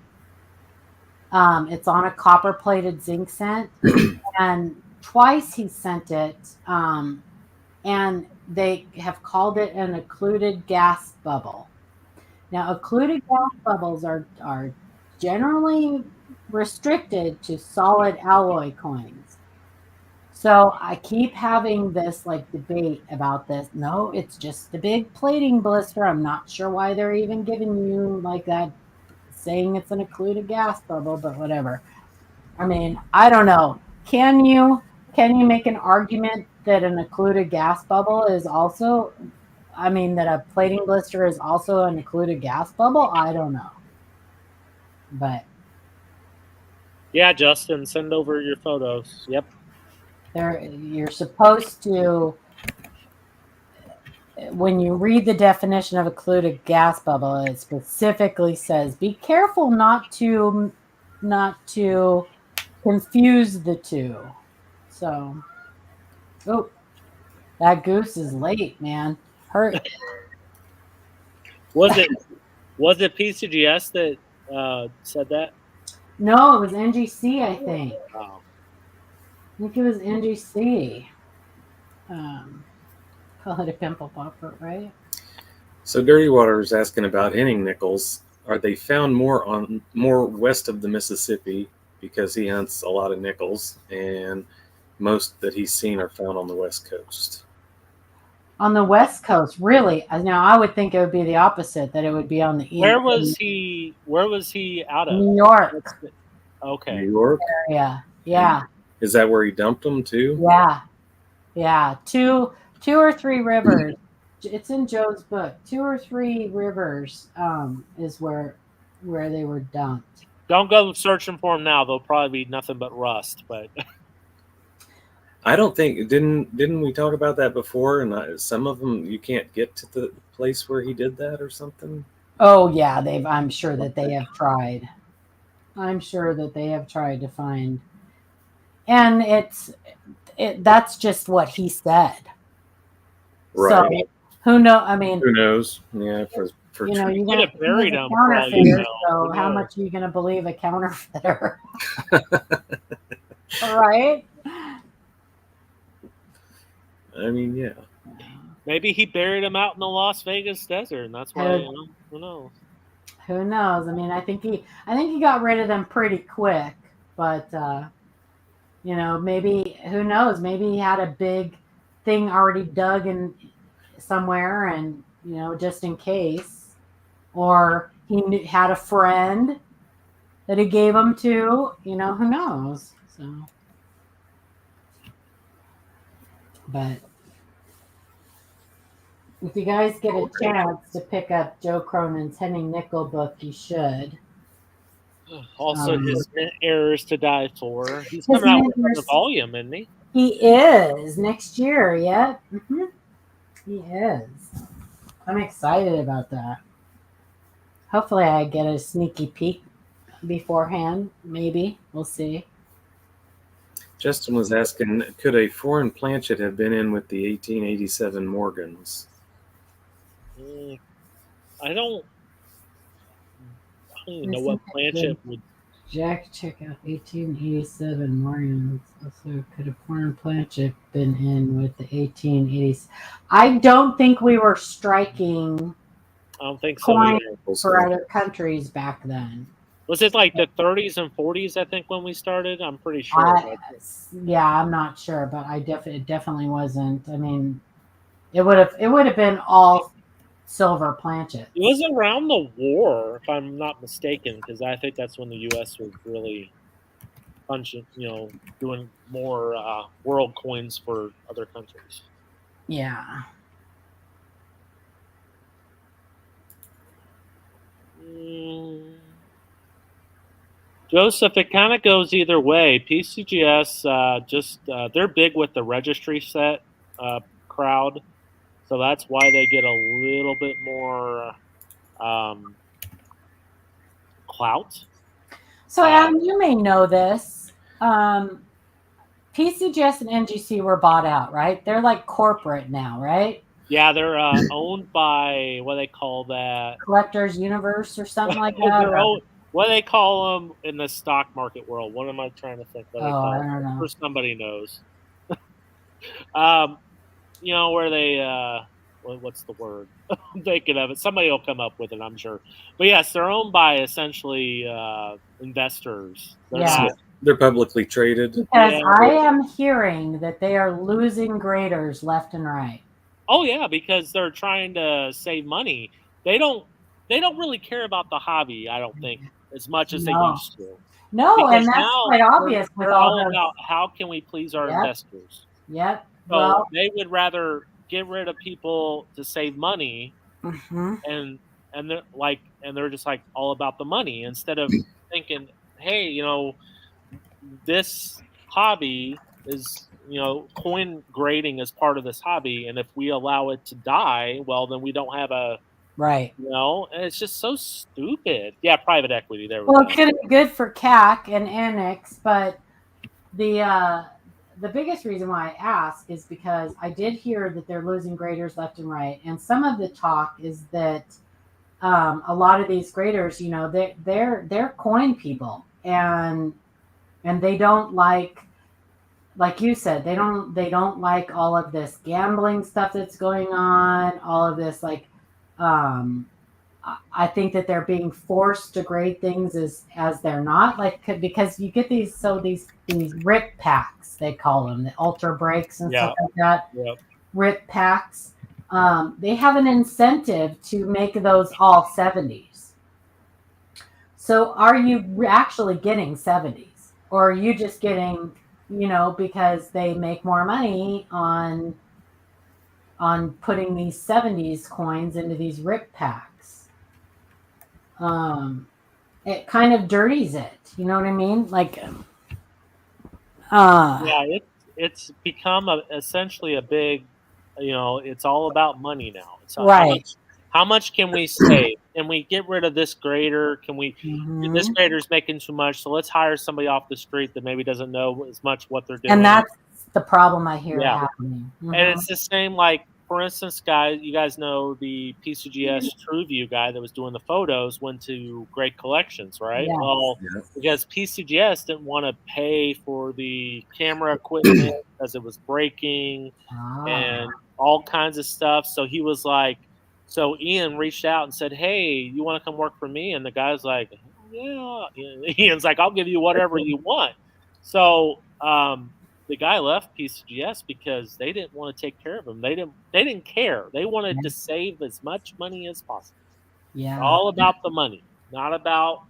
It's on a copper-plated zinc cent, and twice he sent it, and they have called it an occluded gas bubble. Now, occluded gas bubbles are generally restricted to solid alloy coins. So I keep having this debate about this. No, it's just the big plating blister. I'm not sure why they're even giving you that, saying it's an occluded gas bubble, but whatever. I mean, I don't know. Can you make an argument that an occluded gas bubble is also, that a plating blister is also an occluded gas bubble? I don't know. But yeah, Justin, send over your photos. Yep. You're supposed to, when you read the definition of occluded gas bubble, it specifically says, be careful not to confuse the two. So, that goose is late, man. Hurt. Was it PCGS that said that? No, it was NGC, I think. Oh. I think it was NGC. Call it a pimple popper, right? So Dirty Water is asking about hinting nickels. Are they found more west of the Mississippi, because he hunts a lot of nickels, and most that he's seen are found on the West Coast? On the West Coast, really? Now I would think it would be the opposite, that it would be on the east. Where was he out of? New York. Okay. New York area. Yeah. Is that where he dumped them too? Yeah. Two or three rivers. It's in Joe's book. 2 or 3 rivers is where they were dumped. Don't go searching for them now. They'll probably be nothing but rust. But I don't think didn't we talk about that before? And some of them you can't get to the place where he did that or something. Oh yeah, I'm sure that they have tried. I'm sure that they have tried to find, and that's just what he said. Right. So who knows? I mean, who knows? Yeah, for you could have buried them. So how much are you going to believe a counterfeiter? Right. I mean, yeah. Maybe he buried him out in the Las Vegas desert, and that's why. Who knows? Who knows? I mean, I think he got rid of them pretty quick, but maybe, who knows? Maybe he had a big thing already dug in somewhere, and just in case, or he had a friend that he gave them to. Who knows? So, but if you guys get a chance to pick up Joe Cronin's Henning Nickel book, you should. Also, his Errors to Die For. He's coming out with a volume, isn't he? He is next year. Yeah, he is. I'm excited about that. Hopefully, I get a sneaky peek beforehand. Maybe we'll see. Justin was asking, could a foreign planchet have been in with the 1887 Morgans? I don't know what planchet would. Jack, check out 1887 Morgans. Also, could a foreign planchet been in with the 1880s? I don't think we were striking I don't think so. For other countries back then. Was it like the 30s and 40s? I think when we started, I'm pretty sure. I'm not sure, but it definitely wasn't. I mean, it would have been all silver planchets. It was around the war, if I'm not mistaken, because I think that's when the U.S. was really punching, doing more world coins for other countries. Yeah. Joseph, it kind of goes either way. PCGS, they're big with the registry set crowd, so that's why they get a little bit more clout. So, Adam, you may know this. PCGS and NGC were bought out, right? They're like corporate now, right? Yeah, they're owned by, what do they call that? Collectors Universe or something like that? What do they call them in the stock market world? What am I trying to think? What they call I don't know. Or somebody knows. Where they, what's the word? I'm thinking of it. Somebody will come up with it, I'm sure. But yes, they're owned by essentially investors. They're publicly traded. Because I am hearing that they are losing graders left and right. Oh yeah, because they're trying to save money. They don't really care about the hobby, I don't think, as much as they used to. No, because and that's quite obvious with all about how can we please our investors. Yep. So they would rather get rid of people to save money, and they're just like all about the money instead of thinking, hey, this hobby is, coin grading is part of this hobby, and if we allow it to die, well, then we don't have a right. And it's just so stupid. Yeah, private equity. There. Well, it could be good for CAC and Annex, but the biggest reason why I ask is because I did hear that they're losing graders left and right, and some of the talk is that a lot of these graders, they're coin people, and they don't like you said, they don't like all of this gambling stuff that's going on, all of this I think that they're being forced to grade things as they're not, because you get these RIP packs, they call them, the ultra breaks and stuff like that. Yep. RIP packs. They have an incentive to make those all 70s. So are you actually getting 70s, or are you just getting, because they make more money on putting these 70s coins into these RIP packs? It kind of dirties it. You know what I mean? It's become essentially a big, it's all about money now. It's right. How much can we save? Can we get rid of this grader? Can we? This grader's making too much, so let's hire somebody off the street that maybe doesn't know as much what they're doing. And that's the problem I hear happening. And it's the same, for instance, guys, you guys know the PCGS TrueView guy that was doing the photos went to GreatCollections, right? Yes. Well, because PCGS didn't want to pay for the camera equipment because it was breaking and all kinds of stuff. So he was like, so Ian reached out and said, hey, you want to come work for me? And the guy's like, yeah. Ian's like, I'll give you whatever you want. So the guy left PCGS because they didn't want to take care of him. They didn't care. They wanted to save as much money as possible. Yeah. It's all about the money, not about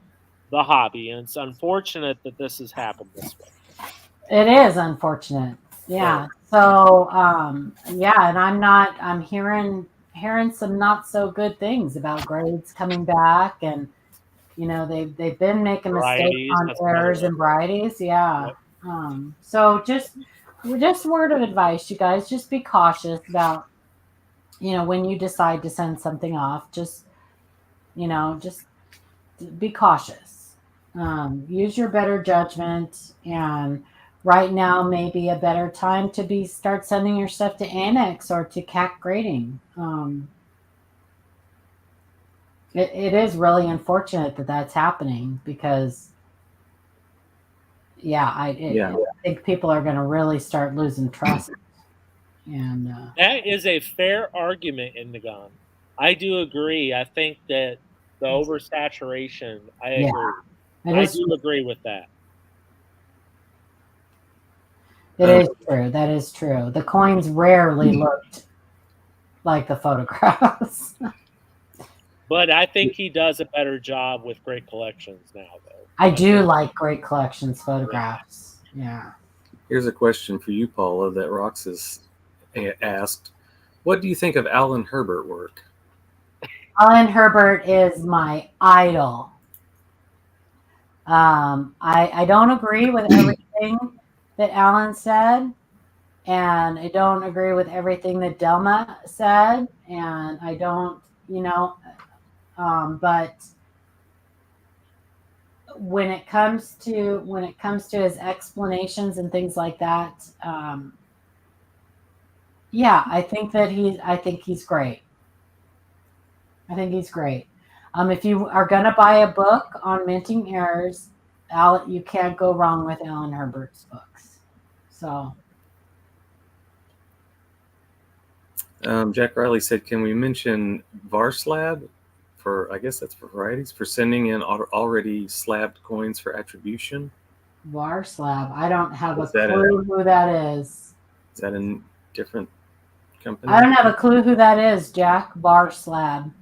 the hobby. And it's unfortunate that this has happened this way. It is unfortunate. Yeah. So and I'm hearing some not so good things about grades coming back, and they've been making mistakes on errors and varieties. Yeah. Yep. So just word of advice, you guys, just be cautious about, when you decide to send something off, just be cautious. Use your better judgment, and right now may be a better time to start sending your stuff to Annex or to CAC grading. It is really unfortunate that that's happening, because I think people are going to really start losing trust. And that is a fair argument, Indigon. I do agree. I think that the oversaturation, I agree. I do agree with that. It is true. That is true. The coins rarely looked like the photographs. But I think he does a better job with GreatCollections now, though. I do like GreatCollections photographs. Yeah. Here's a question for you, Paula, that Roxas asked. What do you think of Alan Herbert work? Alan Herbert is my idol. I don't agree with everything that Alan said, and I don't agree with everything that Delma said, and I don't, but when it comes to his explanations and things like that, yeah, I think he's great. I think he's great. If you are going to buy a book on minting errors, you can't go wrong with Alan Herbert's books. So, Jack Riley said, "Can we mention VarSlab for? I guess that's for varieties for sending in already slabbed coins for attribution." VarSlab. I don't have a clue who that is. Is that a different company? I don't have a clue who that is, Jack. VarSlab.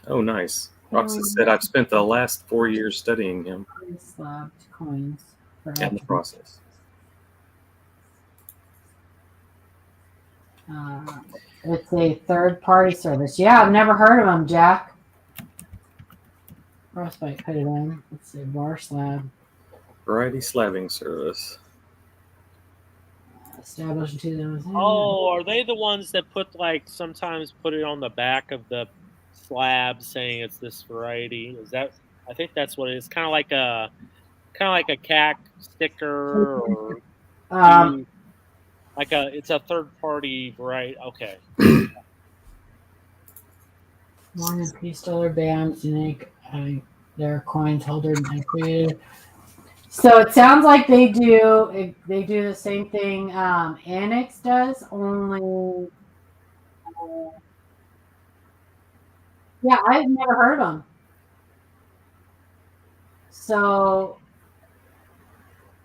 Oh, nice. Roxas said, "I've spent the last 4 years studying him." Slabbed coins for and the process. It's a third-party service. Yeah, I've never heard of them, Jack. Frostbite put it in. Let's see, VarSlab. Variety slabbing service. Established in 2000. Oh, are they the ones that sometimes put it on the back of the slab saying it's this variety? Is that? I think that's what it is. Kind of like a CAC sticker, or it's a third-party variety. Okay. One and Peace Dollar Bands, unique. Their coins holder and created. So it sounds like they do the same thing Annex does, only. Yeah, I've never heard of them. So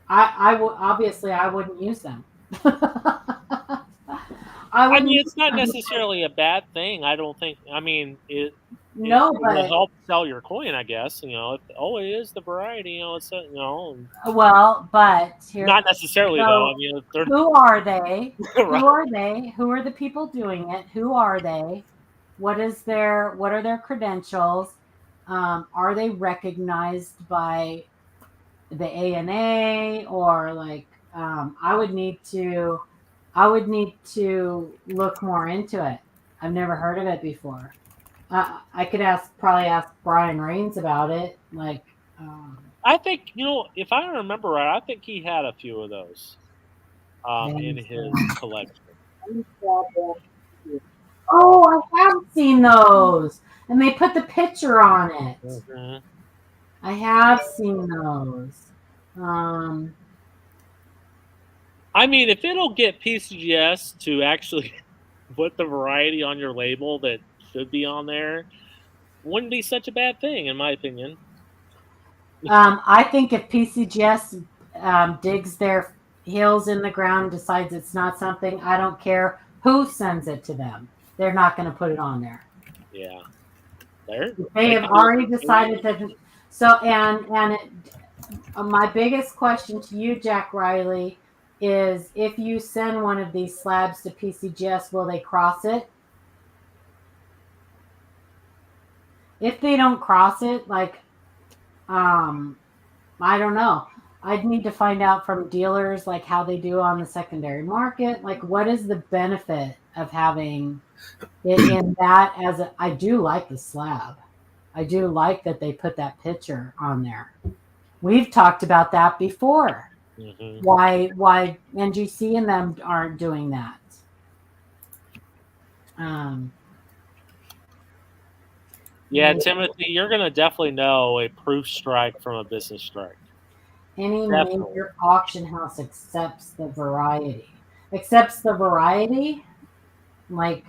I wouldn't use them. I mean, it's not necessarily a bad thing. I don't think. I mean, it will help sell your coin, I guess. It is the variety. It's Well, but not necessarily though. I mean, who are they? Right. Who are they? Who are the people doing it? Who are they? What are their credentials? Are they recognized by the ANA or I would need to look more into it. I've never heard of it before. I could probably ask Brian Rains about it. I think, if I remember right, I think he had a few of those in his collection. Oh, I have seen those. And they put the picture on it. Mm-hmm. I have seen those. I mean, if it'll get PCGS to actually put the variety on your label that should be on there, wouldn't be such a bad thing, in my opinion. I think if PCGS digs their heels in the ground, decides it's not something, I don't care who sends it to them. They're not going to put it on there. Yeah. They have already decided that. So, my biggest question to you, Jack Riley, is if you send one of these slabs to PCGS, will they cross it? If they don't cross it, I don't know. I'd need to find out from dealers, how they do on the secondary market. What is the benefit of having it in that I do like the slab. I do like that they put that picture on there. We've talked about that before. Mm-hmm. Why NGC and them aren't doing that. Yeah, Timothy, you're going to definitely know a proof strike from a business strike. Any major auction house accepts the variety. Accepts the variety? Like,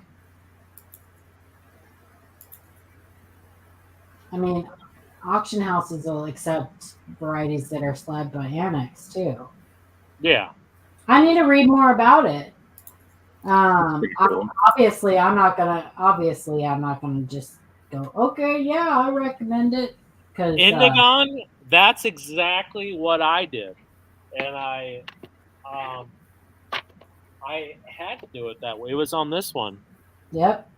I mean, auction houses will accept varieties that are slabbed by annex too. Yeah. I need to read more about it. Cool. Obviously, I'm not gonna just go, okay, yeah, I recommend it. Because Indigon, that's exactly what I did. And I had to do it that way. It was on this one. Yep.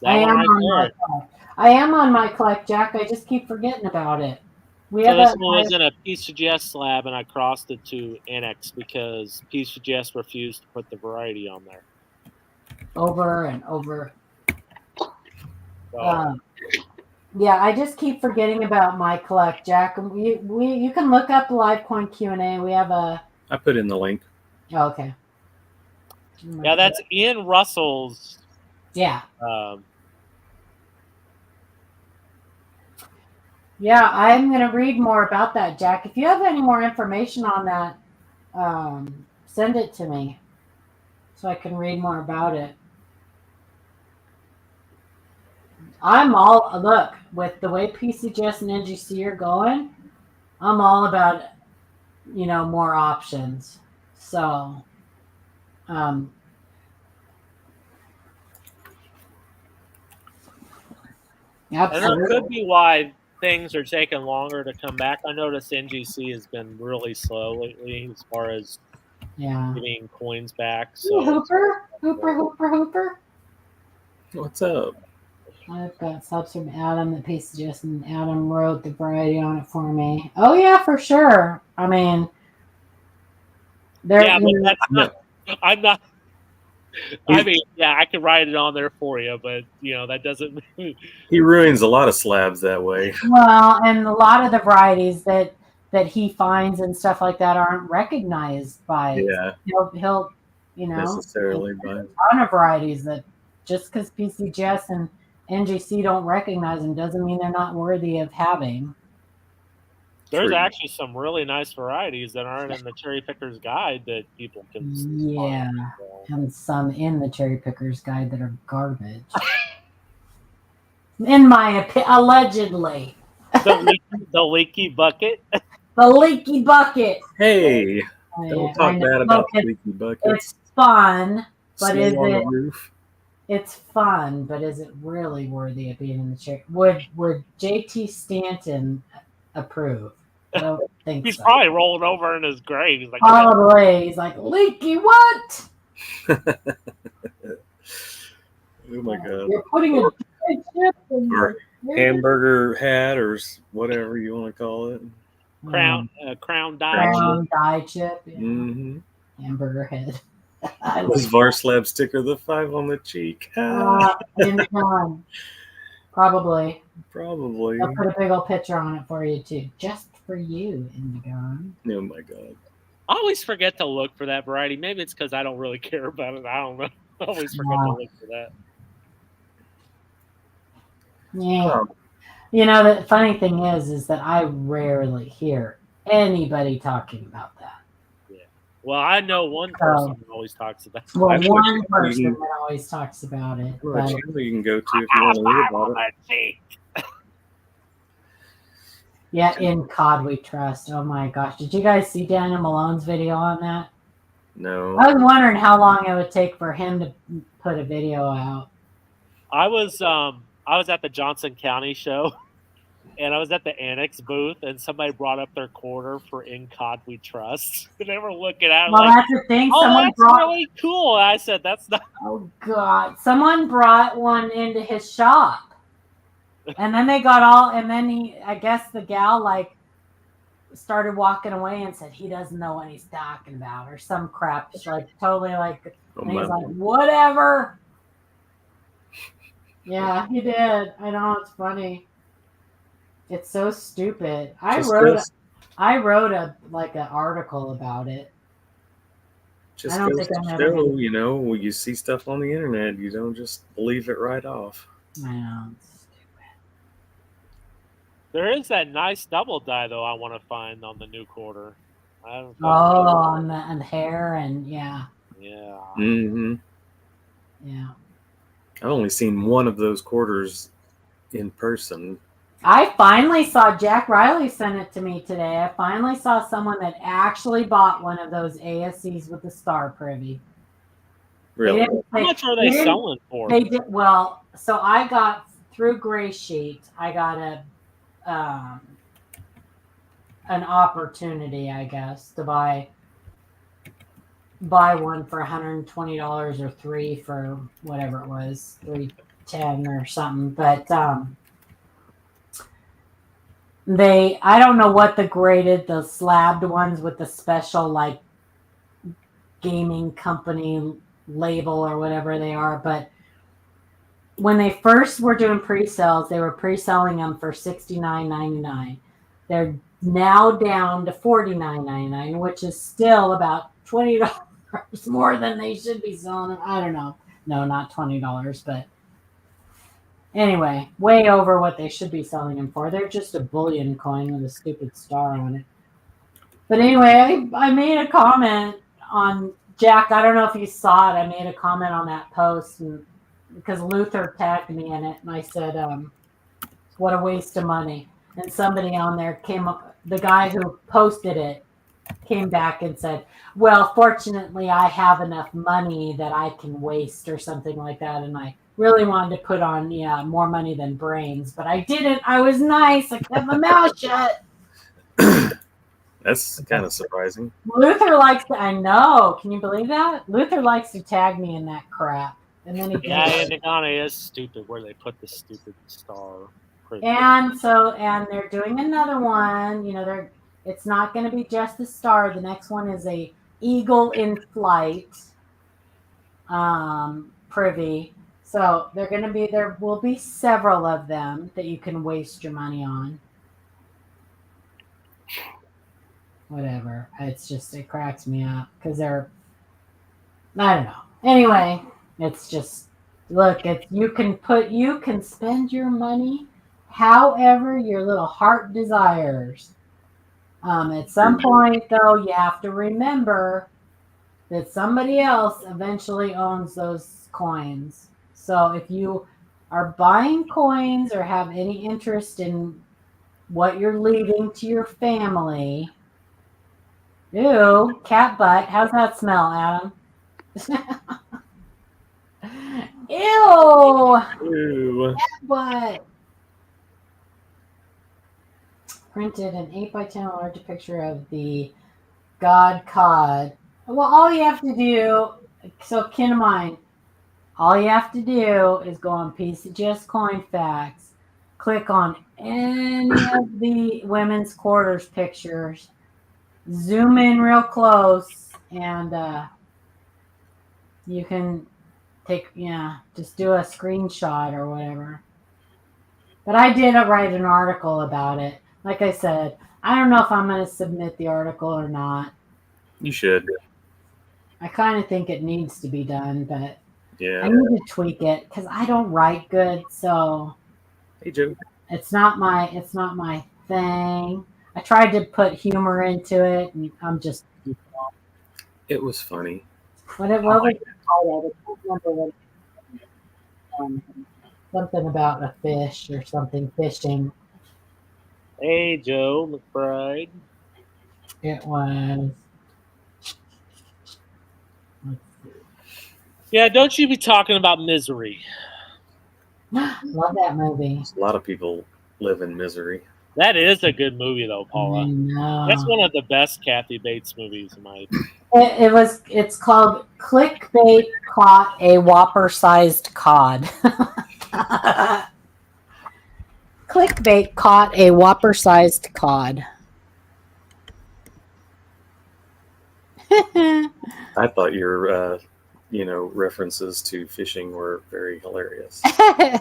I am on my collect, Jack. I just keep forgetting about it. So this one was in a PCGS slab, and I crossed it to annex because PCGS refused to put the variety on there. Over and over. Yeah, I just keep forgetting about my collect, Jack. You can look up Live Coin Q&A. We have a. I put in the link. Oh, okay. Yeah, that's Ian Russell's. Yeah. Yeah, I'm going to read more about that, Jack. If you have any more information on that, send it to me so I can read more about it. Look, with the way PCGS and NGC are going, I'm all about, more options. So, and that could be why things are taking longer to come back. I noticed NGC has been really slow lately as far as getting coins back. So Hooper. What's up? I've got subs from Adam that PCGS, and Adam wrote the variety on it for me. Oh yeah, for sure. I mean, I'm not. I mean, yeah, I could write it on there for you, but that doesn't. He ruins a lot of slabs that way. Well, and a lot of the varieties that he finds and stuff like that aren't recognized by. Yeah. He'll necessarily by a ton of varieties that just because PCGS and NGC don't recognize them doesn't mean they're not worthy of having. There's actually some really nice varieties that aren't in the Cherry Picker's Guide that people can find. And some in the Cherry Picker's Guide that are garbage. In my opinion, allegedly. The leaky bucket. The leaky bucket. Hey, don't talk bad about the leaky bucket. It's fun, but is it? It's fun, but is it really worthy of being in the chair? Would JT Stanton approve? I don't think He's so. probably rolling over in his grave. He's like, probably. He's like, leaky what? Oh my God. You're putting a chip in or hamburger hat or whatever you want to call it. Crown dye chip. Yeah. Mm-hmm. Hamburger head. Was Varslab sticker the 5 on the cheek? Indigon. Probably. I'll put a big old picture on it for you too, just for you, Indigon. Oh my God! I always forget to look for that variety. Maybe it's because I don't really care about it. I don't know. I always forget to look for that. Yeah. The funny thing is that I rarely hear anybody talking about that. Well, I know one person that always talks about it. Well, one person that always talks about it. Well, you can go to if you want to read about it. Yeah, in COD we trust. Oh my gosh. Did you guys see Daniel Malone's video on that? No. I was wondering how long it would take for him to put a video out. I was at the Johnson County show. And I was at the Annex booth, and somebody brought up their quarter for In COD We Trust. And they were looking at it that's the thing. That's really cool. And I said, that's not. Oh, God. Someone brought one into his shop. And then they got all, and then I guess the gal, started walking away and said, he doesn't know what he's talking about, or some crap. She's totally and he's like, whatever. Yeah, he did. I know, it's funny. It's so stupid. I wrote an article about it. Just goes to show, when you see stuff on the internet, you don't just believe it right off. I know, it's stupid. There is that nice double dye though I want to find on the new quarter. On the hair and yeah. Yeah. Mm-hmm. Yeah. I've only seen one of those quarters in person. I finally saw, Jack Riley sent it to me today. I finally saw someone that actually bought one of those ASCs with the star privy. Really? How much are they selling for? They did well. So I got through Gray Sheet. I got an opportunity, I guess, to buy one for $120 or 3 for whatever it was, $310 or something. But I don't know what the slabbed ones with the special like gaming company label or whatever they are, but when they first were doing pre-sales, they were pre-selling them for $69.99. They're now down to $49.99, which is still about $20 more than they should be selling them. I don't know. No, not $20, but anyway, way over what they should be selling them for. They're just a bullion coin with a stupid star on it. But anyway, I made a comment on Jack. I don't know if you saw it. I made a comment on that post because Luther tagged me in it, and I said, what a waste of money. And somebody on there the guy who posted it came back and said, well, fortunately, I have enough money that I can waste or something like that. And I really wanted to put on, more money than brains, but I didn't. I was nice. I kept my mouth shut. That's kind of surprising. Luther likes to, I know. Can you believe that? Luther likes to tag me in that crap. And then he and it kind of is stupid where they put the stupid star. And they're doing another one. It's not going to be just the star. The next one is a eagle in flight privy. So there will be several of them that you can waste your money on. Whatever. It cracks me up because I don't know. Anyway, it's just, look, you can spend your money however your little heart desires. At some point, though, you have to remember that somebody else eventually owns those coins. So if you are buying coins or have any interest in what you're leaving to your family, ew, cat butt. How's that smell, Adam? Ew. Cat butt. Printed an 8x10 large picture of the God Cod. Well, all you have to do, so kin of mine, all you have to do is go on PCGS Coin Facts, click on any of the women's quarters pictures, zoom in real close, and you can just do a screenshot or whatever. But I did write an article about it. Like I said, I don't know if I'm going to submit the article or not. You should. I kind of think it needs to be done, but yeah, I need to tweak it because I don't write good. So hey, Joe. It's not my thing. I tried to put humor into it, and I'm just. It was funny. What was it called? I can't remember what. Something about a fish or something fishing. Hey, Joe McBride. It was. Yeah, don't you be talking about misery. Love that movie. A lot of people live in misery. That is a good movie, though, Paula. I know. That's one of the best Kathy Bates movies, in my opinion. It's called Clickbait Caught a Whopper-Sized Cod. Clickbait caught a whopper-sized cod. I thought your, references to fishing were very hilarious.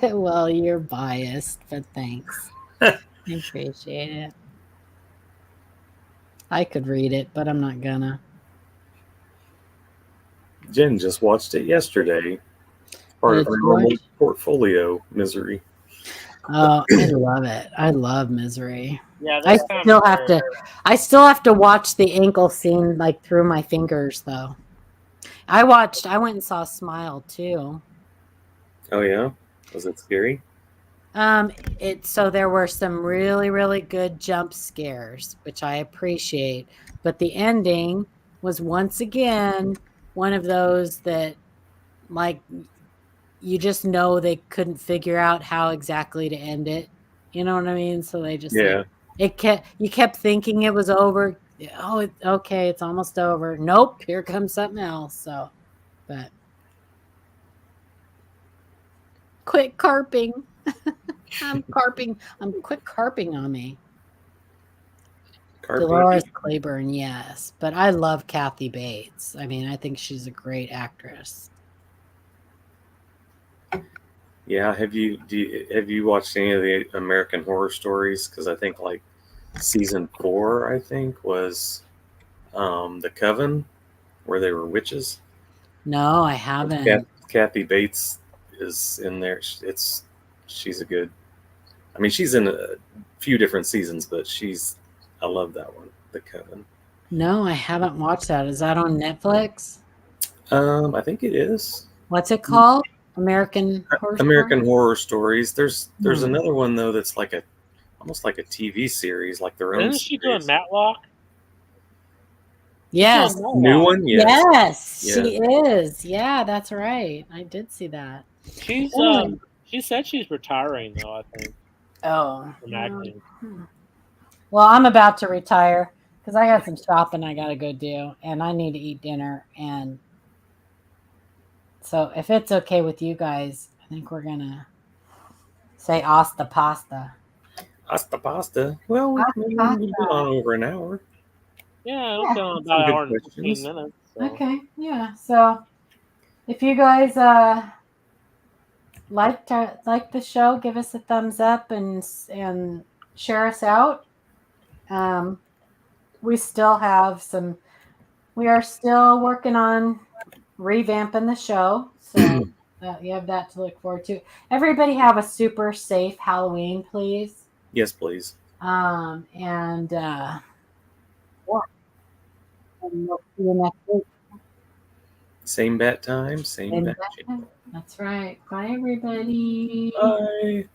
Well, you're biased, but thanks. I appreciate it. I could read it, but I'm not gonna. Jen just watched it yesterday. Part of her normal portfolio, Misery. Oh, I love it. I love Misery. Yeah, I still have to watch the ankle scene like through my fingers though. I went and saw Smile too. Oh yeah, was it scary? So there were some really, really good jump scares, which I appreciate. But the ending was once again one of those that, like, you just know they couldn't figure out how exactly to end it. You know what I mean? So they just Yeah. you kept thinking it was over. Oh, okay, it's almost over. Nope, here comes something else. So, but quit carping. I'm carping. Quit carping on me. Dolores Claiborne, yes, but I love Kathy Bates. I mean, I think she's a great actress. Yeah, have you watched any of the American Horror Stories? Because I think like season 4, I think was the Coven, where they were witches. No, I haven't. Kathy Bates is in there. She's a good. I mean, she's in a few different seasons, but I love that one, The Coven. No, I haven't watched that. Is that on Netflix? I think it is. What's it called? American Horror Stories. There's another one though that's like almost like a TV series, like their own. Isn't she doing Matlock? Yes. New one? Yes, she is. Yeah, that's right. I did see that. She's she said she's retiring though, I think. Oh. From acting. Well, I'm about to retire because I got some shopping I gotta go do, and I need to eat dinner. And so, if it's okay with you guys, I think we're gonna say "Asta pasta." Asta pasta. Well, we've been on over an hour. Yeah, it's about an hour and 15 minutes. So. Okay, yeah. So, if you guys like the show, give us a thumbs up and share us out. We still have some. We are still working on revamping the show, so you have that to look forward to. Everybody have a super safe Halloween, please. Yes, please. And we'll see you next week. Same bat time, same bat channel. That's right. Bye, everybody. Bye.